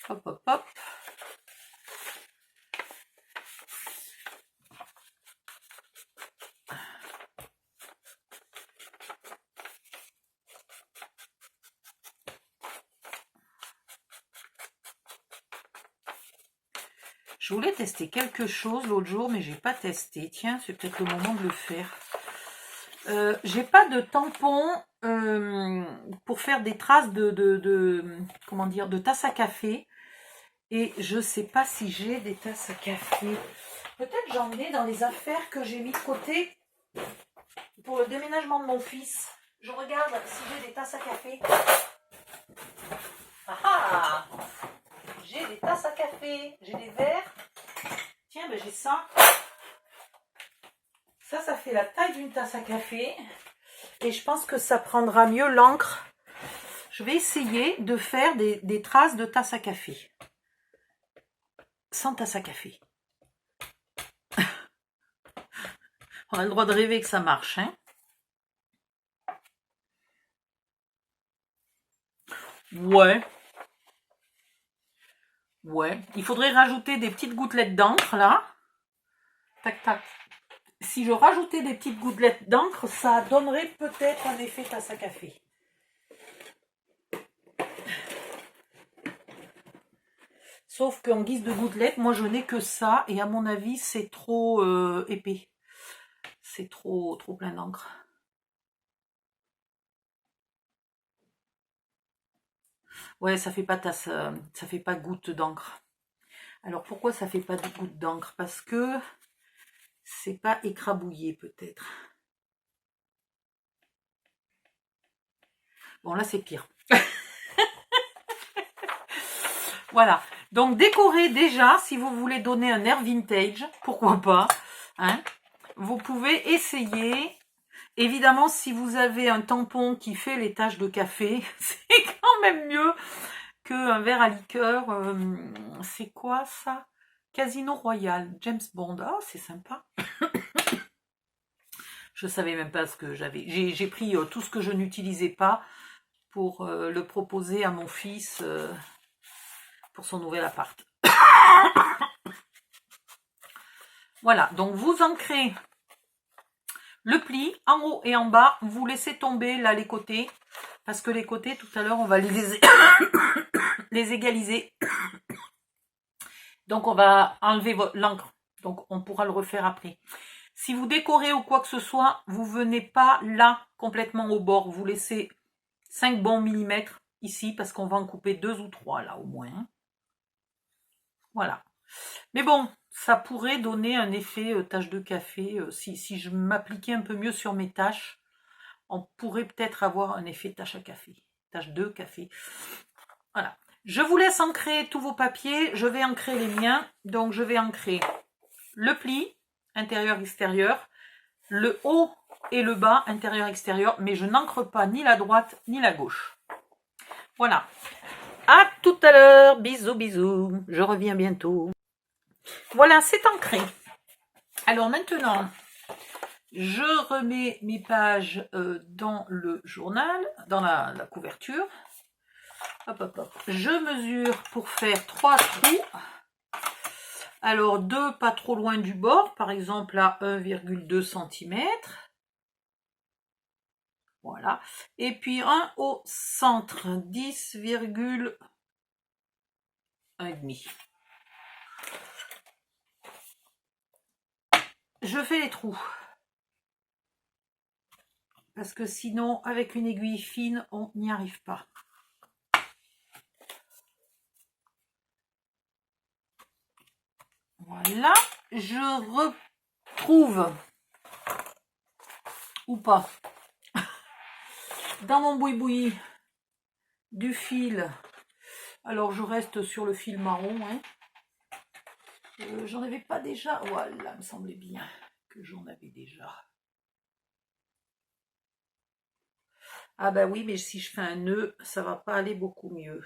Hop, hop, hop. Je voulais tester quelque chose l'autre jour, mais j'ai pas testé. Tiens, c'est peut-être le moment de le faire. J'ai pas de tampon pour faire des traces comment dire, de tasse à café. Et je sais pas si j'ai des tasses à café. Peut-être j'en ai dans les affaires que j'ai mis de côté pour le déménagement de mon fils. Je regarde si j'ai des tasses à café. Ah ah! J'ai des tasses à café, j'ai des verres. Tiens, ben j'ai ça. Ça fait la taille d'une tasse à café. Et je pense que ça prendra mieux l'encre. Je vais essayer de faire des traces de tasse à café. Sans tasse à café. On a le droit de rêver que ça marche, hein. Ouais. Ouais. Il faudrait rajouter des petites gouttelettes d'encre, là. Tac, tac. Si je rajoutais des petites gouttelettes d'encre, ça donnerait peut-être un effet tasse à café. Sauf qu'en guise de gouttelettes, moi je n'ai que ça. Et à mon avis, c'est trop épais. C'est trop plein d'encre. Ouais, ça fait pas tasse, ça fait pas goutte d'encre. Alors pourquoi ça fait pas de goutte d'encre? Parce que c'est pas écrabouillé peut-être. Bon là c'est pire. Voilà. Donc décorer déjà, si vous voulez donner un air vintage, pourquoi pas, hein, vous pouvez essayer. Évidemment, si vous avez un tampon qui fait les taches de café, c'est quand même mieux qu'un verre à liqueur. C'est quoi ça? Casino Royal, James Bond. Ah, c'est sympa. Je savais même pas ce que j'avais. J'ai pris tout ce que je n'utilisais pas pour le proposer à mon fils pour son nouvel appart. Voilà, donc vous ancrez le pli en haut et en bas. Vous laissez tomber là les côtés. Parce que les côtés, tout à l'heure, on va les égaliser. Donc, on va enlever l'encre. Donc, on pourra le refaire après. Si vous décorez ou quoi que ce soit, vous venez pas là, complètement au bord. Vous laissez 5 bons millimètres ici, parce qu'on va en couper 2 ou 3 là, au moins. Voilà. Mais bon, ça pourrait donner un effet tache de café. Si je m'appliquais un peu mieux sur mes taches, on pourrait peut-être avoir un effet tache à café. Tache de café. Voilà. Je vous laisse ancrer tous vos papiers. Je vais ancrer les miens. Donc, je vais ancrer le pli, intérieur-extérieur, le haut et le bas, intérieur-extérieur. Mais je n'encre pas ni la droite ni la gauche. Voilà. À tout à l'heure. Bisous, bisous. Je reviens bientôt. Voilà, c'est ancré. Alors maintenant, je remets mes pages dans le journal, dans la couverture. Hop, hop, hop. Je mesure pour faire 3 trous. Alors 2 pas trop loin du bord, par exemple à 1,2 cm. Voilà. Et puis un au centre, 10,1,5. Je fais les trous. Parce que sinon, avec une aiguille fine, on n'y arrive pas. Voilà, je retrouve, ou pas, dans mon boui-boui du fil. Alors je reste sur le fil marron. Hein. J'en avais pas déjà. Voilà, me semblait bien que j'en avais déjà. Ah bah oui, mais si je fais un nœud, ça va pas aller beaucoup mieux.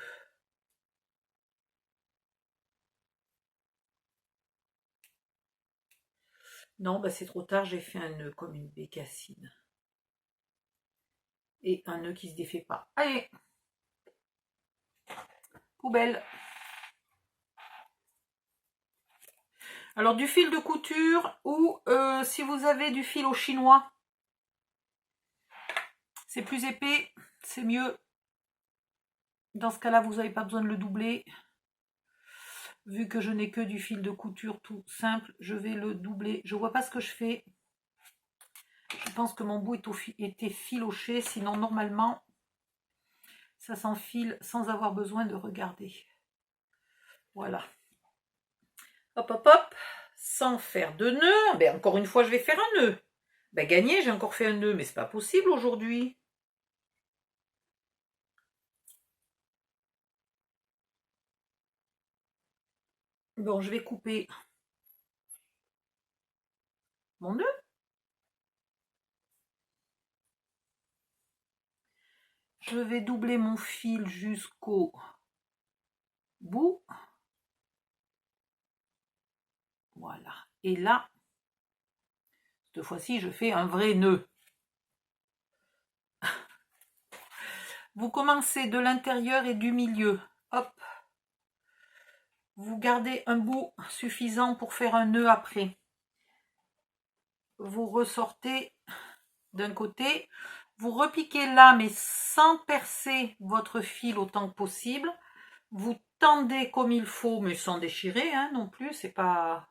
Non, bah c'est trop tard, j'ai fait un nœud comme une bécassine. Et un nœud qui se défait pas. Allez, poubelle. Alors du fil de couture ou si vous avez du fil au chinois, c'est plus épais, c'est mieux. Dans ce cas-là, vous n'avez pas besoin de le doubler. Vu que je n'ai que du fil de couture tout simple, je vais le doubler. Je ne vois pas ce que je fais. Je pense que mon bout était filoché, sinon normalement, ça s'enfile sans avoir besoin de regarder. Voilà. Hop, hop, hop. Sans faire de nœud. Ben, encore une fois, je vais faire un nœud. Ben, gagné, j'ai encore fait un nœud, mais c'est pas possible aujourd'hui. Bon, je vais couper mon nœud. Je vais doubler mon fil jusqu'au bout. Voilà. Et là, cette fois-ci, je fais un vrai nœud. Vous commencez de l'intérieur et du milieu. Hop. Vous gardez un bout suffisant pour faire un nœud après. Vous ressortez d'un côté. Vous repiquez là, mais sans percer votre fil autant que possible. Vous tendez comme il faut, mais sans déchirer hein, non plus. C'est pas...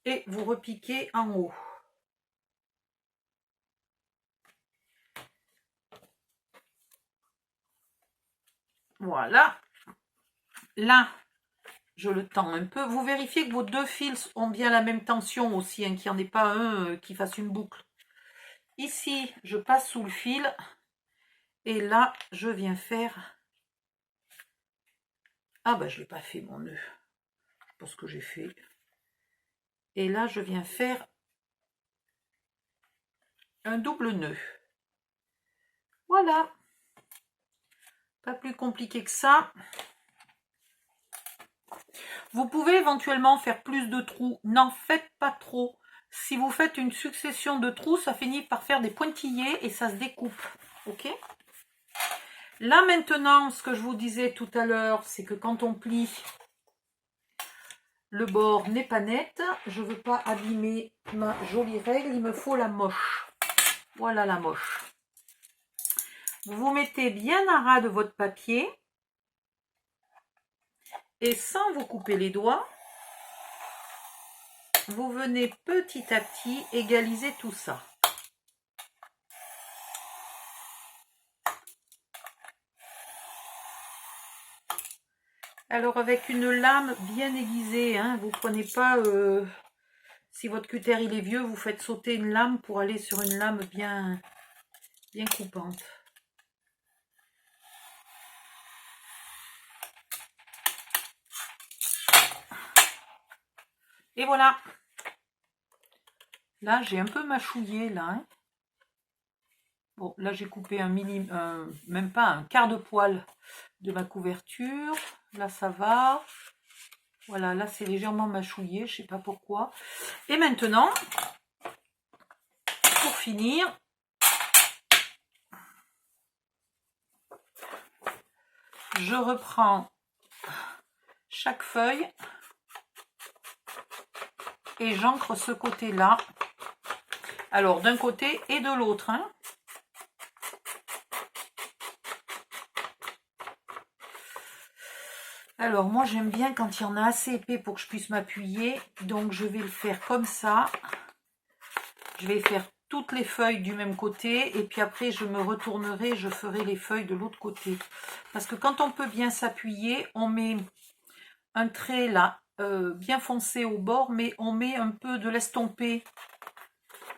Et vous repiquez en haut. Voilà. Là, je le tends un peu. Vous vérifiez que vos deux fils ont bien la même tension aussi, hein, qu'il n'y en ait pas un qui fasse une boucle. Ici, je passe sous le fil. Et là, je viens faire... Ah bah, je n'ai pas fait mon nœud. Je sais pas ce que j'ai fait. Et là, je viens faire un double nœud. Voilà. Pas plus compliqué que ça. Vous pouvez éventuellement faire plus de trous. N'en faites pas trop. Si vous faites une succession de trous, ça finit par faire des pointillés et ça se découpe. Ok ? Là maintenant, ce que je vous disais tout à l'heure, c'est que quand on plie, Le bord n'est pas net. Je ne veux pas abîmer ma jolie règle. Il me faut la moche. Voilà la moche. Vous vous mettez bien à ras de votre papier. Et sans vous couper les doigts, vous venez petit à petit égaliser tout ça. Alors avec une lame bien aiguisée, hein, vous prenez pas, si votre cutter il est vieux, vous faites sauter une lame pour aller sur une lame bien coupante. Et voilà. Là j'ai un peu mâchouillé là. Hein. Bon là j'ai coupé même pas un quart de poil de ma couverture. Là ça va. Voilà, là c'est légèrement mâchouillé, je sais pas pourquoi. Et maintenant, pour finir, je reprends chaque feuille et j'ancre ce côté-là. Alors d'un côté et de l'autre. Hein. Alors moi j'aime bien quand il y en a assez épais pour que je puisse m'appuyer. Donc je vais le faire comme ça. Je vais faire toutes les feuilles du même côté. Et puis après je me retournerai, je ferai les feuilles de l'autre côté. Parce que quand on peut bien s'appuyer, on met un trait là, bien foncé au bord. Mais on met un peu de l'estompé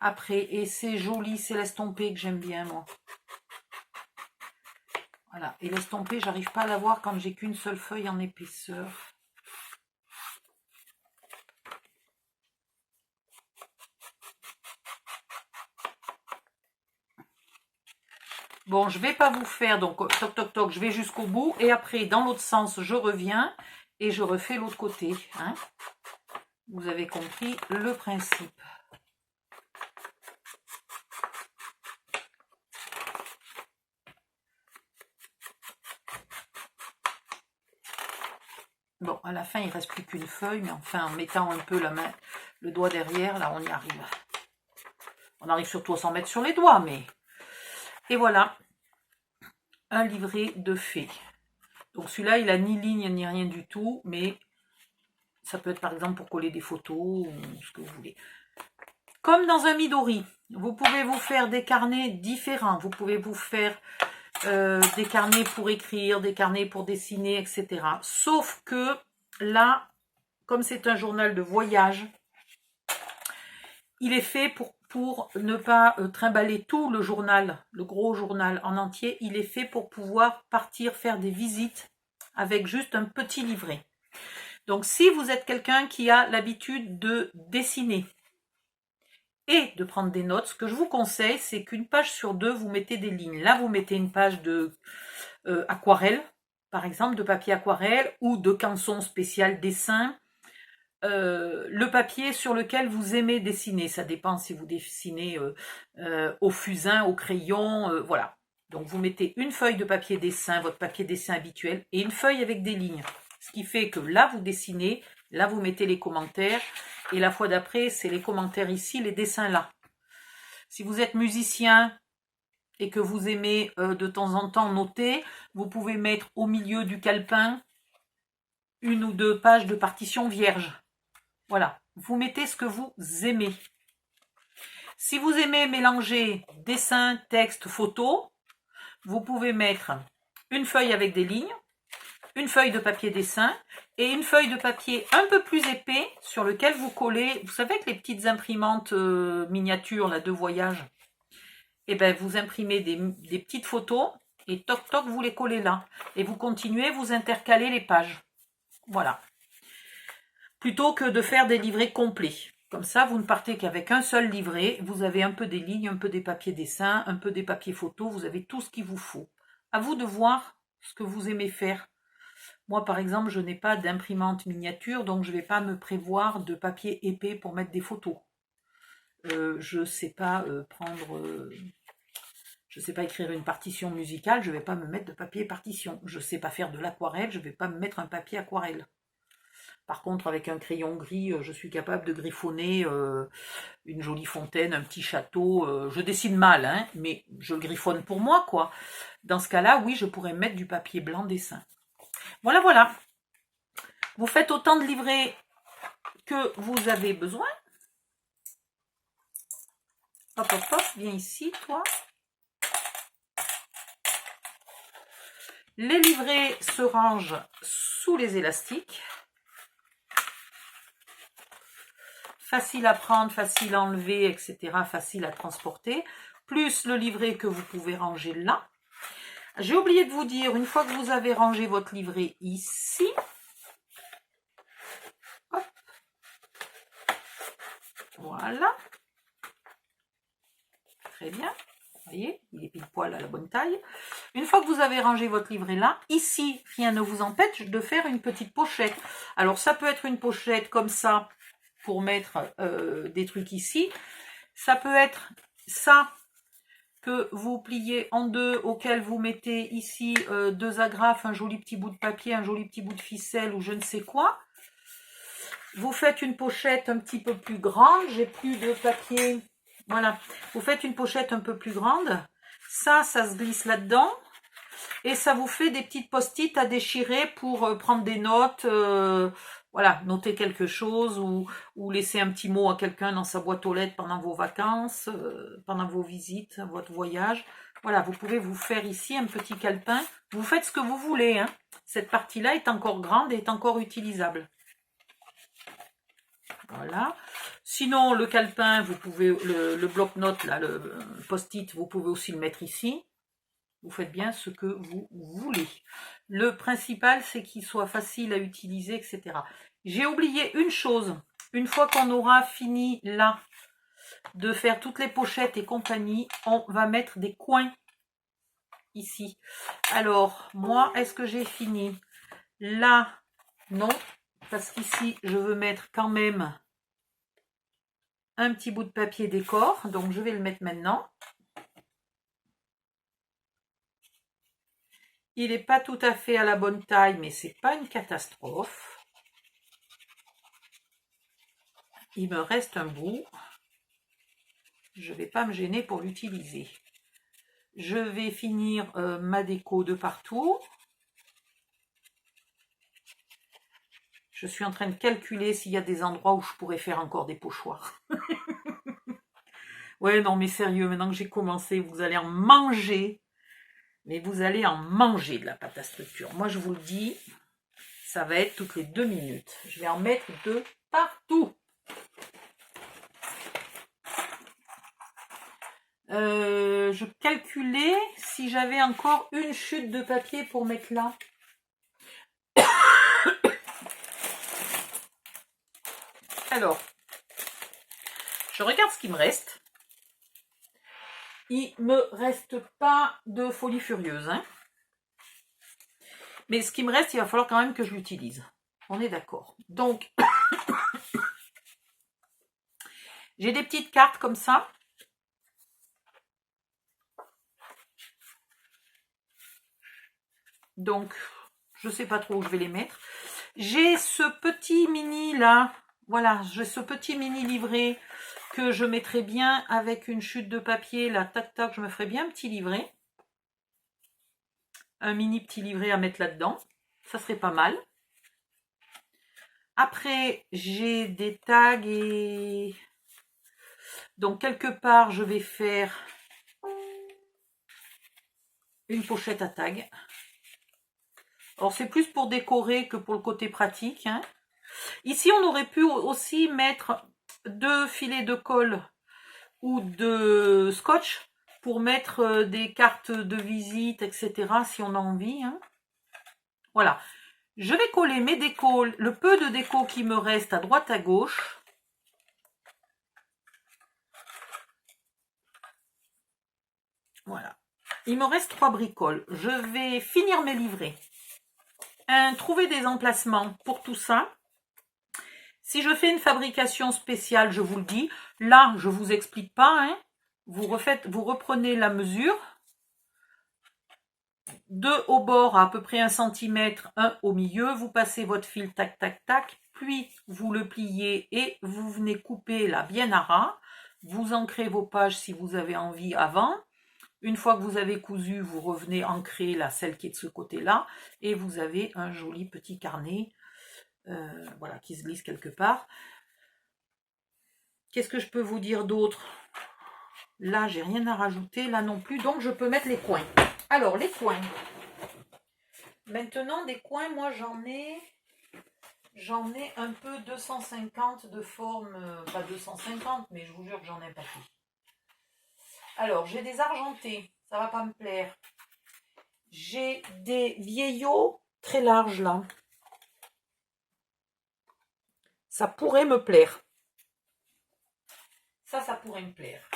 après. Et c'est joli, c'est l'estompé que j'aime bien moi. Voilà, et l'estompé, j'arrive pas à l'avoir quand j'ai qu'une seule feuille en épaisseur. Bon, je vais pas vous faire, donc toc toc toc, je vais jusqu'au bout. Et après, dans l'autre sens, je reviens et je refais l'autre côté. Hein. Vous avez compris le principe. Bon, à la fin, il ne reste plus qu'une feuille, mais enfin, en mettant un peu la main, le doigt derrière, là, on y arrive. On arrive surtout à s'en mettre sur les doigts, mais... Et voilà, un livret de fées. Donc celui-là, il a ni ligne, ni rien du tout, mais ça peut être par exemple pour coller des photos, ou ce que vous voulez. Comme dans un Midori, vous pouvez vous faire des carnets différents. Vous pouvez vous faire des carnets pour écrire, des carnets pour dessiner, etc. Sauf que là, comme c'est un journal de voyage, il est fait pour ne pas trimballer tout le journal, le gros journal en entier. Il est fait pour pouvoir partir faire des visites avec juste un petit livret. Donc si vous êtes quelqu'un qui a l'habitude de dessiner et de prendre des notes, ce que je vous conseille, c'est qu'une page sur deux, vous mettez des lignes. Là, vous mettez une page de aquarelle, par exemple, de papier aquarelle ou de canson spécial dessin. Le papier sur lequel vous aimez dessiner, ça dépend si vous dessinez au fusain, au crayon, voilà. Donc vous mettez une feuille de papier dessin, votre papier dessin habituel, et une feuille avec des lignes. Ce qui fait que là vous dessinez, là vous mettez les commentaires, et la fois d'après c'est les commentaires ici, les dessins là. Si vous êtes musicien et que vous aimez de temps en temps noter, vous pouvez mettre au milieu du calepin une ou deux pages de partition vierge. Voilà, vous mettez ce que vous aimez. Si vous aimez mélanger dessin, texte, photo, vous pouvez mettre une feuille avec des lignes, une feuille de papier dessin et une feuille de papier un peu plus épais sur lequel vous collez, vous savez que les petites imprimantes miniatures là, de voyage, et ben vous imprimez des petites photos et toc toc vous les collez là. Et vous continuez, vous intercalez les pages. Voilà. Plutôt que de faire des livrets complets. Comme ça, vous ne partez qu'avec un seul livret. Vous avez un peu des lignes, un peu des papiers dessins, un peu des papiers photos. Vous avez tout ce qu'il vous faut. À vous de voir ce que vous aimez faire. Moi, par exemple, je n'ai pas d'imprimante miniature, donc je ne vais pas me prévoir de papier épais pour mettre des photos. Je ne sais pas je ne sais pas écrire une partition musicale, je ne vais pas me mettre de papier partition. Je ne sais pas faire de l'aquarelle, je ne vais pas me mettre un papier aquarelle. Par contre, avec un crayon gris, je suis capable de griffonner une jolie fontaine, un petit château. Je dessine mal, hein, mais je le griffonne pour moi, quoi. Dans ce cas-là, oui, je pourrais mettre du papier blanc dessin. Voilà, voilà. Vous faites autant de livrets que vous avez besoin. Hop, hop, hop, viens ici, toi. Les livrets se rangent sous les élastiques. Facile à prendre, facile à enlever, etc. Facile à transporter. Plus le livret que vous pouvez ranger là. J'ai oublié de vous dire, une fois que vous avez rangé votre livret ici, hop, voilà. Très bien. Vous voyez, il est pile poil à la bonne taille. Une fois que vous avez rangé votre livret là, ici, rien ne vous empêche de faire une petite pochette. Alors, ça peut être une pochette comme ça, pour mettre des trucs ici. Ça peut être ça que vous pliez en deux, auquel vous mettez ici deux agrafes, un joli petit bout de papier, un joli petit bout de ficelle ou je ne sais quoi. Vous faites une pochette un petit peu plus grande. J'ai plus de papier. Voilà. Vous faites une pochette un peu plus grande. Ça se glisse là-dedans. Et ça vous fait des petites post-it à déchirer pour prendre des notes. Voilà, noter quelque chose ou laisser un petit mot à quelqu'un dans sa boîte aux lettres pendant vos vacances, pendant vos visites, votre voyage. Voilà, vous pouvez vous faire ici un petit calepin. Vous faites ce que vous voulez, hein. Cette partie-là est encore grande et est encore utilisable. Voilà. Sinon, le calepin, vous pouvez, le bloc-notes, là, le post-it, vous pouvez aussi le mettre ici. Vous faites bien ce que vous voulez. Le principal, c'est qu'il soit facile à utiliser, etc. J'ai oublié une chose. Une fois qu'on aura fini là de faire toutes les pochettes et compagnie, on va mettre des coins ici. Alors, moi, est-ce que j'ai fini? Là, non. Parce qu'ici, je veux mettre quand même un petit bout de papier décor. Donc, je vais le mettre maintenant. Il n'est pas tout à fait à la bonne taille, mais c'est pas une catastrophe. Il me reste un bout. Je ne vais pas me gêner pour l'utiliser. Je vais finir ma déco de partout. Je suis en train de calculer s'il y a des endroits où je pourrais faire encore des pochoirs. Ouais, non, mais sérieux, maintenant que j'ai commencé, vous allez en manger. Mais vous allez en manger de la pâte à structure. Moi, je vous le dis, ça va être toutes les 2 minutes. Je vais en mettre de partout. Je calculais si j'avais encore une chute de papier pour mettre là. Alors, je regarde ce qui me reste. Il me reste pas de folie furieuse, hein. Mais ce qui me reste, il va falloir quand même que je l'utilise. On est d'accord. Donc, j'ai des petites cartes comme ça. Donc, je ne sais pas trop où je vais les mettre. J'ai ce petit mini là. Voilà, j'ai ce petit mini livret que je mettrai bien avec une chute de papier. Là, tac, tac, je me ferai bien un petit livret. Un mini petit livret à mettre là-dedans. Ça serait pas mal. Après, j'ai des tags et... Donc, quelque part, je vais faire une pochette à tags. Alors, c'est plus pour décorer que pour le côté pratique, hein. Ici, on aurait pu aussi mettre 2 filets de colle ou de scotch pour mettre des cartes de visite, etc. si on a envie, hein. Voilà. Je vais coller mes décos, le peu de déco qui me reste à droite à gauche. Voilà. Il me reste 3 bricoles. Je vais finir mes livrets. Trouver des emplacements pour tout ça. Si je fais une fabrication spéciale, je vous le dis, là, je ne vous explique pas, hein. Vous reprenez la mesure. 2 au bord à peu près 1 cm, 1 au milieu. Vous passez votre fil, tac, tac, tac. Puis, vous le pliez et vous venez couper là bien à ras. Vous ancrez vos pages si vous avez envie avant. Une fois que vous avez cousu, vous revenez ancrer là, celle qui est de ce côté-là. Et vous avez un joli petit carnet voilà, qui se glisse quelque part. Qu'est-ce que je peux vous dire d'autre? Là, j'ai rien à rajouter, là non plus. Donc, je peux mettre les coins. Alors, les coins. Maintenant, des coins, moi, j'en ai un peu 250 de forme, pas 250, mais je vous jure que j'en ai un paquet. Alors, j'ai des argentés, ça va pas me plaire. J'ai des vieillots très larges, là. Ça pourrait me plaire. Ça pourrait me plaire.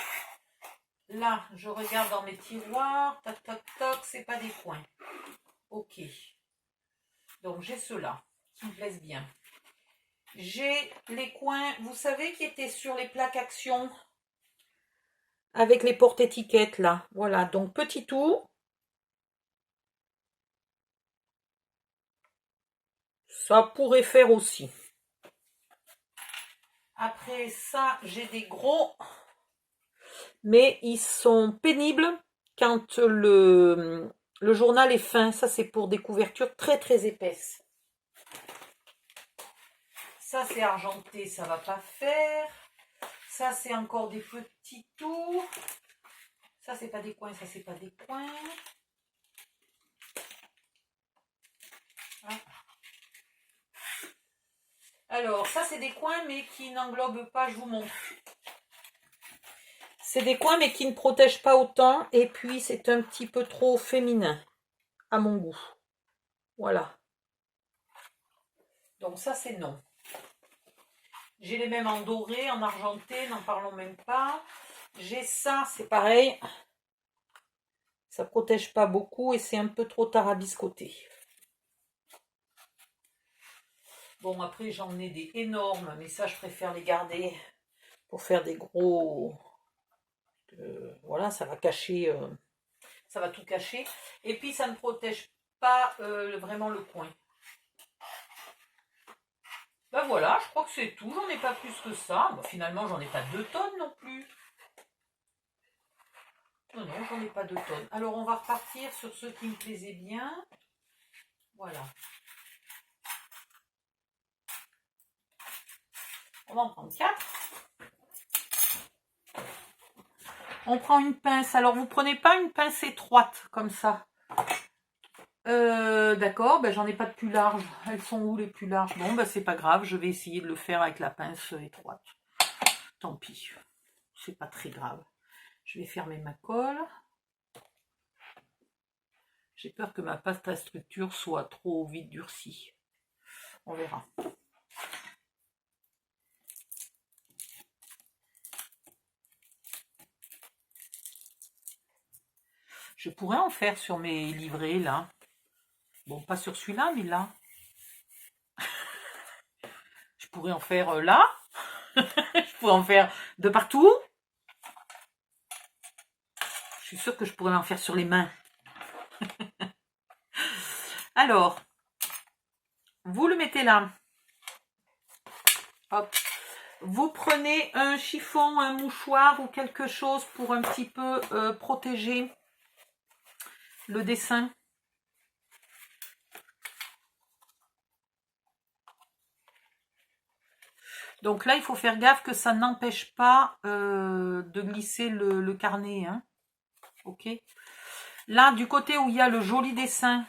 Là, je regarde dans mes tiroirs. Toc, toc, toc, c'est pas des coins. Ok. Donc, j'ai ceux-là qui me plaisent bien. J'ai les coins, vous savez, qui étaient sur les plaques action avec les porte-étiquettes, là. Voilà, donc petit tout. Ça pourrait faire aussi. Après ça, j'ai des gros, mais ils sont pénibles quand le journal est fin. Ça, c'est pour des couvertures très très épaisses. Ça, c'est argenté, ça va pas faire. Ça, c'est encore des petits tours. Ça, c'est pas des coins, ça, c'est pas des coins. Ah. Alors, ça, c'est des coins, mais qui n'englobent pas, je vous montre. C'est des coins, mais qui ne protègent pas autant. Et puis, c'est un petit peu trop féminin, à mon goût. Voilà. Donc, ça, c'est non. J'ai les mêmes en doré, en argenté, n'en parlons même pas. J'ai ça, c'est pareil. Ça protège pas beaucoup et c'est un peu trop tarabiscoté. Bon, après, j'en ai des énormes, mais ça, je préfère les garder pour faire des gros... voilà, ça va cacher... ça va tout cacher. Et puis, ça ne protège pas vraiment le coin. Ben voilà, je crois que c'est tout. J'en ai pas plus que ça. Bon, finalement, j'en ai pas 2 tonnes non plus. Non, non, j'en ai pas 2 tonnes. Alors, on va repartir sur ceux qui me plaisaient bien. Voilà. On va en prendre 4. On prend une pince. Alors, vous prenez pas une pince étroite, comme ça. D'accord, ben, j'en ai pas de plus large. Elles sont où les plus larges? Bon, ben, c'est pas grave. Je vais essayer de le faire avec la pince étroite. Tant pis. C'est pas très grave. Je vais fermer ma colle. J'ai peur que ma pâte à structure soit trop vite durcie. On verra. Je pourrais en faire sur mes livrets, là. Bon, pas sur celui-là, mais là. Je pourrais en faire là. Je pourrais en faire de partout. Je suis sûre que je pourrais en faire sur les mains. Alors, vous le mettez là. Hop. Vous prenez un chiffon, un mouchoir ou quelque chose pour un petit peu protéger le dessin. Donc là, il faut faire gaffe que ça n'empêche pas de glisser le carnet. Hein. Ok. Là, du côté où il y a le joli dessin,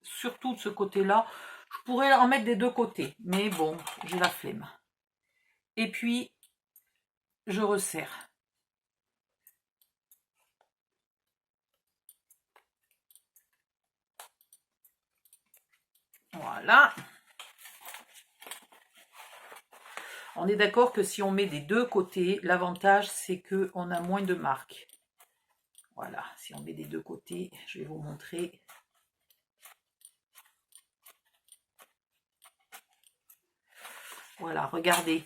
surtout de ce côté-là, je pourrais en mettre des deux côtés. Mais bon, j'ai la flemme. Et puis, je resserre. Voilà. On est d'accord que si on met des deux côtés, l'avantage c'est qu'on a moins de marques. Voilà, si on met des deux côtés, je vais vous montrer. Voilà, regardez.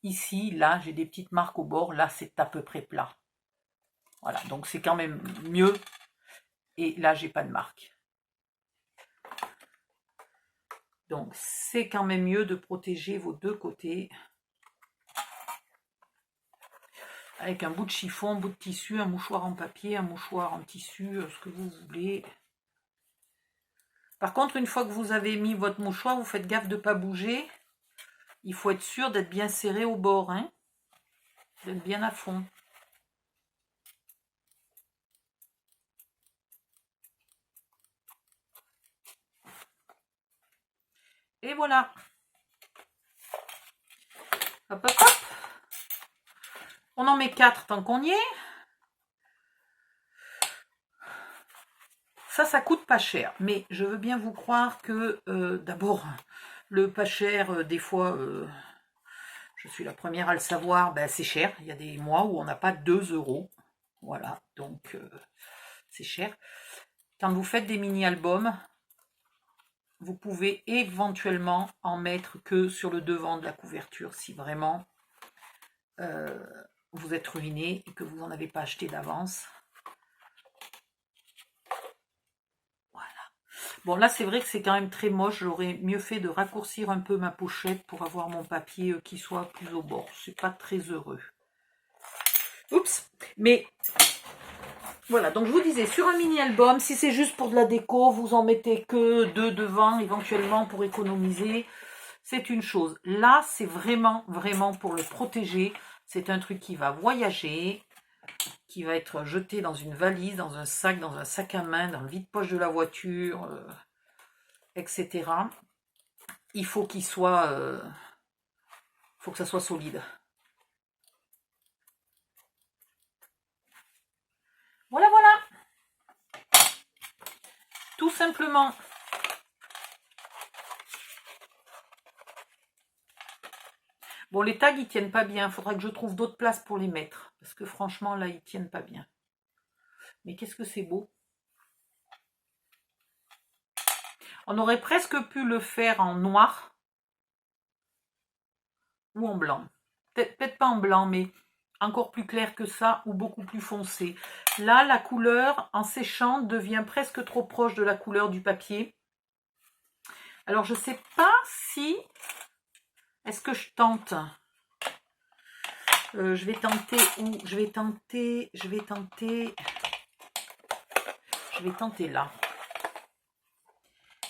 Ici, là, j'ai des petites marques au bord. Là, c'est à peu près plat. Voilà, donc c'est quand même mieux. Et là, j'ai pas de marque. Donc, c'est quand même mieux de protéger vos deux côtés avec un bout de chiffon, un bout de tissu, un mouchoir en papier, un mouchoir en tissu, ce que vous voulez. Par contre, une fois que vous avez mis votre mouchoir, vous faites gaffe de ne pas bouger. Il faut être sûr d'être bien serré au bord, hein, d'être bien à fond. Et voilà. Hop, hop, hop. On en met 4 tant qu'on y est. Ça coûte pas cher. Mais je veux bien vous croire que, d'abord, le pas cher, des fois, je suis la première à le savoir, ben, c'est cher. Il y a des mois où on n'a pas 2 €. Voilà, donc c'est cher. Quand vous faites des mini-albums, vous pouvez éventuellement en mettre que sur le devant de la couverture si vraiment vous êtes ruiné et que vous n'en avez pas acheté d'avance. Voilà. Bon, là, c'est vrai que c'est quand même très moche. J'aurais mieux fait de raccourcir un peu ma pochette pour avoir mon papier qui soit plus au bord. C'est pas très heureux. Oups. Mais voilà, donc je vous disais, sur un mini-album, si c'est juste pour de la déco, vous en mettez que 2 devant, éventuellement pour économiser. C'est une chose. Là, c'est vraiment, vraiment pour le protéger. C'est un truc qui va voyager, qui va être jeté dans une valise, dans un sac à main, dans le vide-poche de la voiture, etc. Il faut qu'il soit... faut que ça soit solide. Voilà, voilà. Tout simplement. Bon, les tags, ils tiennent pas bien. Il faudra que je trouve d'autres places pour les mettre. Parce que franchement, là, ils tiennent pas bien. Mais qu'est-ce que c'est beau. On aurait presque pu le faire en noir. Ou en blanc. Peut-être pas en blanc, mais encore plus clair que ça ou beaucoup plus foncé. Là, la couleur, en séchant, devient presque trop proche de la couleur du papier. Alors, je ne sais pas si... Est-ce que je tente je vais tenter où? Je vais tenter là.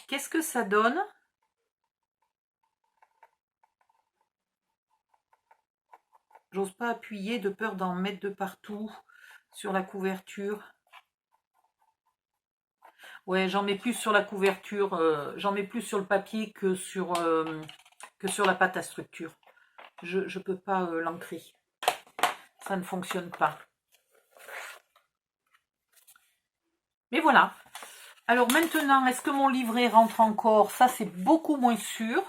Qu'est-ce que ça donne? J'ose pas appuyer de peur d'en mettre de partout sur la couverture. Ouais, j'en mets plus sur la couverture, j'en mets plus sur le papier que sur la pâte à structure. Je ne peux pas l'ancrer. Ça ne fonctionne pas. Mais voilà. Alors maintenant, est-ce que mon livret rentre encore? Ça, c'est beaucoup moins sûr.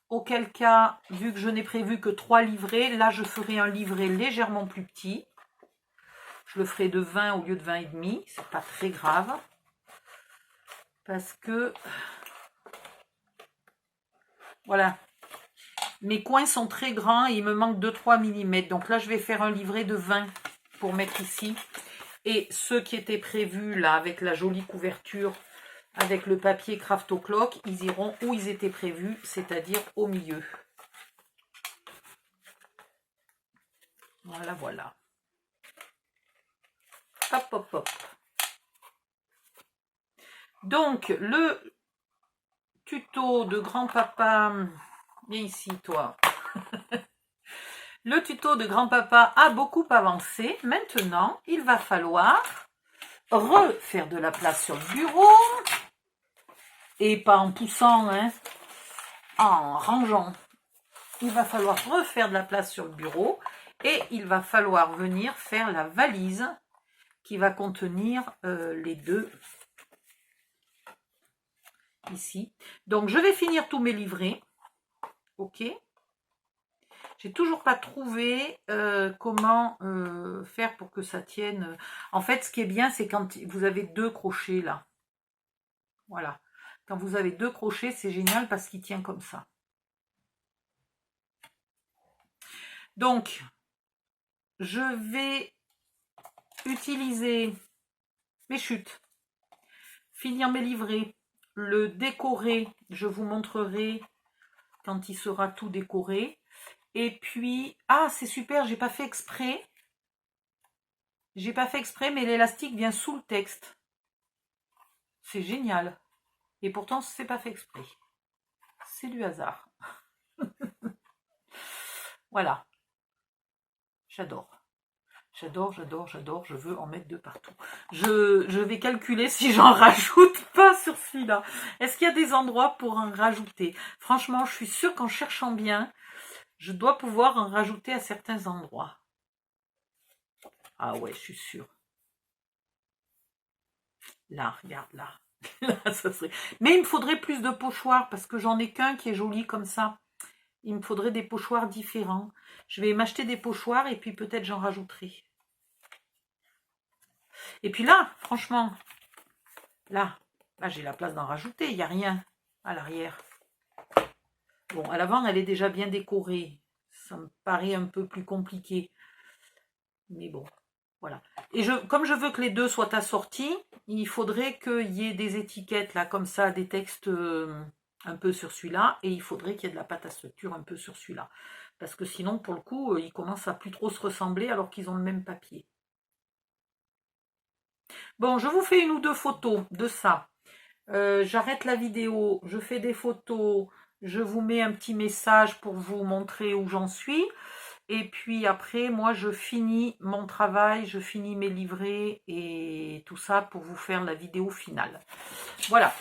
Auquel cas, vu que je n'ai prévu que 3 livrets, là, je ferai un livret légèrement plus petit. Je le ferai de 20 au lieu de 20,5. C'est pas très grave. Parce que... Voilà. Mes coins sont très grands et il me manque 2-3 mm. Donc là, je vais faire un livret de 20 pour mettre ici. Et ceux qui étaient prévus là, avec la jolie couverture, avec le papier Craft O'Clock, ils iront où ils étaient prévus, c'est-à-dire au milieu. Voilà, voilà. Hop, hop, hop. Donc, le tuto de grand-papa... Viens ici, toi. Le tuto de grand-papa a beaucoup avancé. Maintenant, il va falloir refaire de la place sur le bureau. Et pas en poussant, hein, en rangeant. Il va falloir refaire de la place sur le bureau. Et il va falloir venir faire la valise qui va contenir les deux ici. Donc, je vais finir tous mes livrets. Ok. J'ai toujours pas trouvé comment faire pour que ça tienne. En fait, ce qui est bien, c'est quand vous avez 2 crochets là. Voilà. Quand vous avez 2 crochets, c'est génial parce qu'il tient comme ça. Donc, je vais utiliser mes chutes, finir mes livrets, le décorer, je vous montrerai quand il sera tout décoré. Et puis, ah, c'est super, j'ai pas fait exprès. J'ai pas fait exprès, mais l'élastique vient sous le texte. C'est génial. Et pourtant, c'est pas fait exprès. C'est du hasard. Voilà. J'adore. J'adore, j'adore, j'adore. Je veux en mettre de partout. Je vais calculer si j'en rajoute pas sur celui-là. Est-ce qu'il y a des endroits pour en rajouter? Franchement, je suis sûre qu'en cherchant bien, je dois pouvoir en rajouter à certains endroits. Ah ouais, je suis sûre. Là, regarde, là. Là, ça serait... Mais il me faudrait plus de pochoirs parce que j'en ai qu'un qui est joli comme ça. Il me faudrait des pochoirs différents. Je vais m'acheter des pochoirs et puis peut-être j'en rajouterai. Et puis là, franchement, là j'ai la place d'en rajouter. Il n'y a rien à l'arrière. Bon, à l'avant, elle est déjà bien décorée. Ça me paraît un peu plus compliqué. Mais bon, voilà. Et comme je veux que les deux soient assortis, il faudrait qu'il y ait des étiquettes là, comme ça, des textes un peu sur celui-là. Et il faudrait qu'il y ait de la pâte à structure un peu sur celui-là. Parce que sinon, pour le coup, ils commencent à plus trop se ressembler alors qu'ils ont le même papier. Bon, je vous fais une ou deux photos de ça. J'arrête la vidéo, je fais des photos, je vous mets un petit message pour vous montrer où j'en suis. Et puis après, moi, je finis mon travail, je finis mes livrets et tout ça pour vous faire la vidéo finale. Voilà.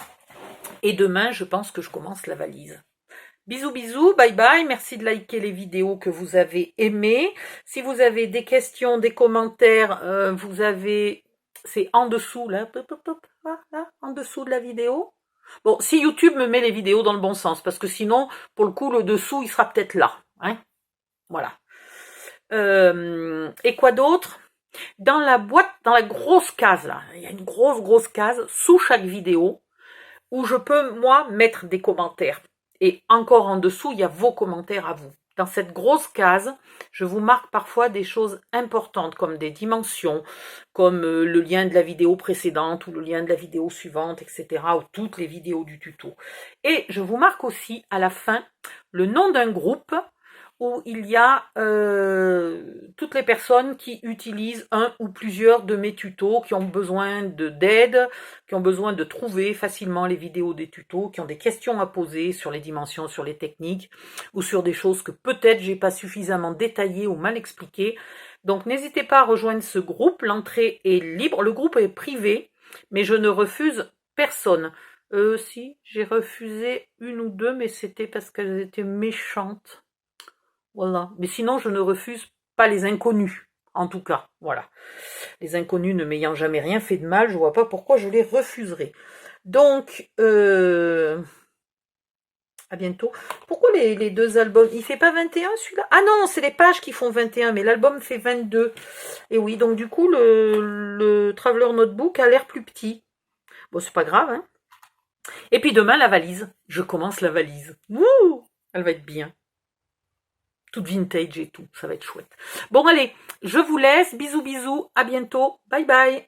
Et demain, je pense que je commence la valise. Bisous, bisous, bye bye. Merci de liker les vidéos que vous avez aimées. Si vous avez des questions, des commentaires, vous avez... C'est en dessous, là, en dessous de la vidéo. Bon, si YouTube me met les vidéos dans le bon sens, parce que sinon, pour le coup, le dessous, il sera peut-être là. Hein, voilà. Et quoi d'autre? Dans la boîte, dans la grosse case, là, il y a une grosse case sous chaque vidéo où je peux, moi, mettre des commentaires. Et encore en dessous, il y a vos commentaires à vous. Dans cette grosse case, je vous marque parfois des choses importantes, comme des dimensions, comme le lien de la vidéo précédente ou le lien de la vidéo suivante, etc., ou toutes les vidéos du tuto. Et je vous marque aussi à la fin le nom d'un groupe où il y a toutes les personnes qui utilisent un ou plusieurs de mes tutos, qui ont besoin d'aide, qui ont besoin de trouver facilement les vidéos des tutos, qui ont des questions à poser sur les dimensions, sur les techniques, ou sur des choses que peut-être j'ai pas suffisamment détaillées ou mal expliquées. Donc n'hésitez pas à rejoindre ce groupe, l'entrée est libre, le groupe est privé, mais je ne refuse personne. Si, j'ai refusé une ou deux, mais c'était parce qu'elles étaient méchantes. Voilà. Mais sinon, je ne refuse pas les inconnus, en tout cas. Voilà. Les inconnus ne m'ayant jamais rien fait de mal, je vois pas pourquoi je les refuserais. Donc, à bientôt. Pourquoi les deux albums? Il fait pas 21 celui-là? Ah non, c'est les pages qui font 21, mais l'album fait 22. Et oui, donc du coup, le Traveler Notebook a l'air plus petit. Bon, c'est pas grave, hein. Et puis demain, la valise. Je commence la valise. Wouh! Elle va être bien. Toute vintage et tout, ça va être chouette. Bon allez, je vous laisse, bisous bisous, à bientôt, bye bye.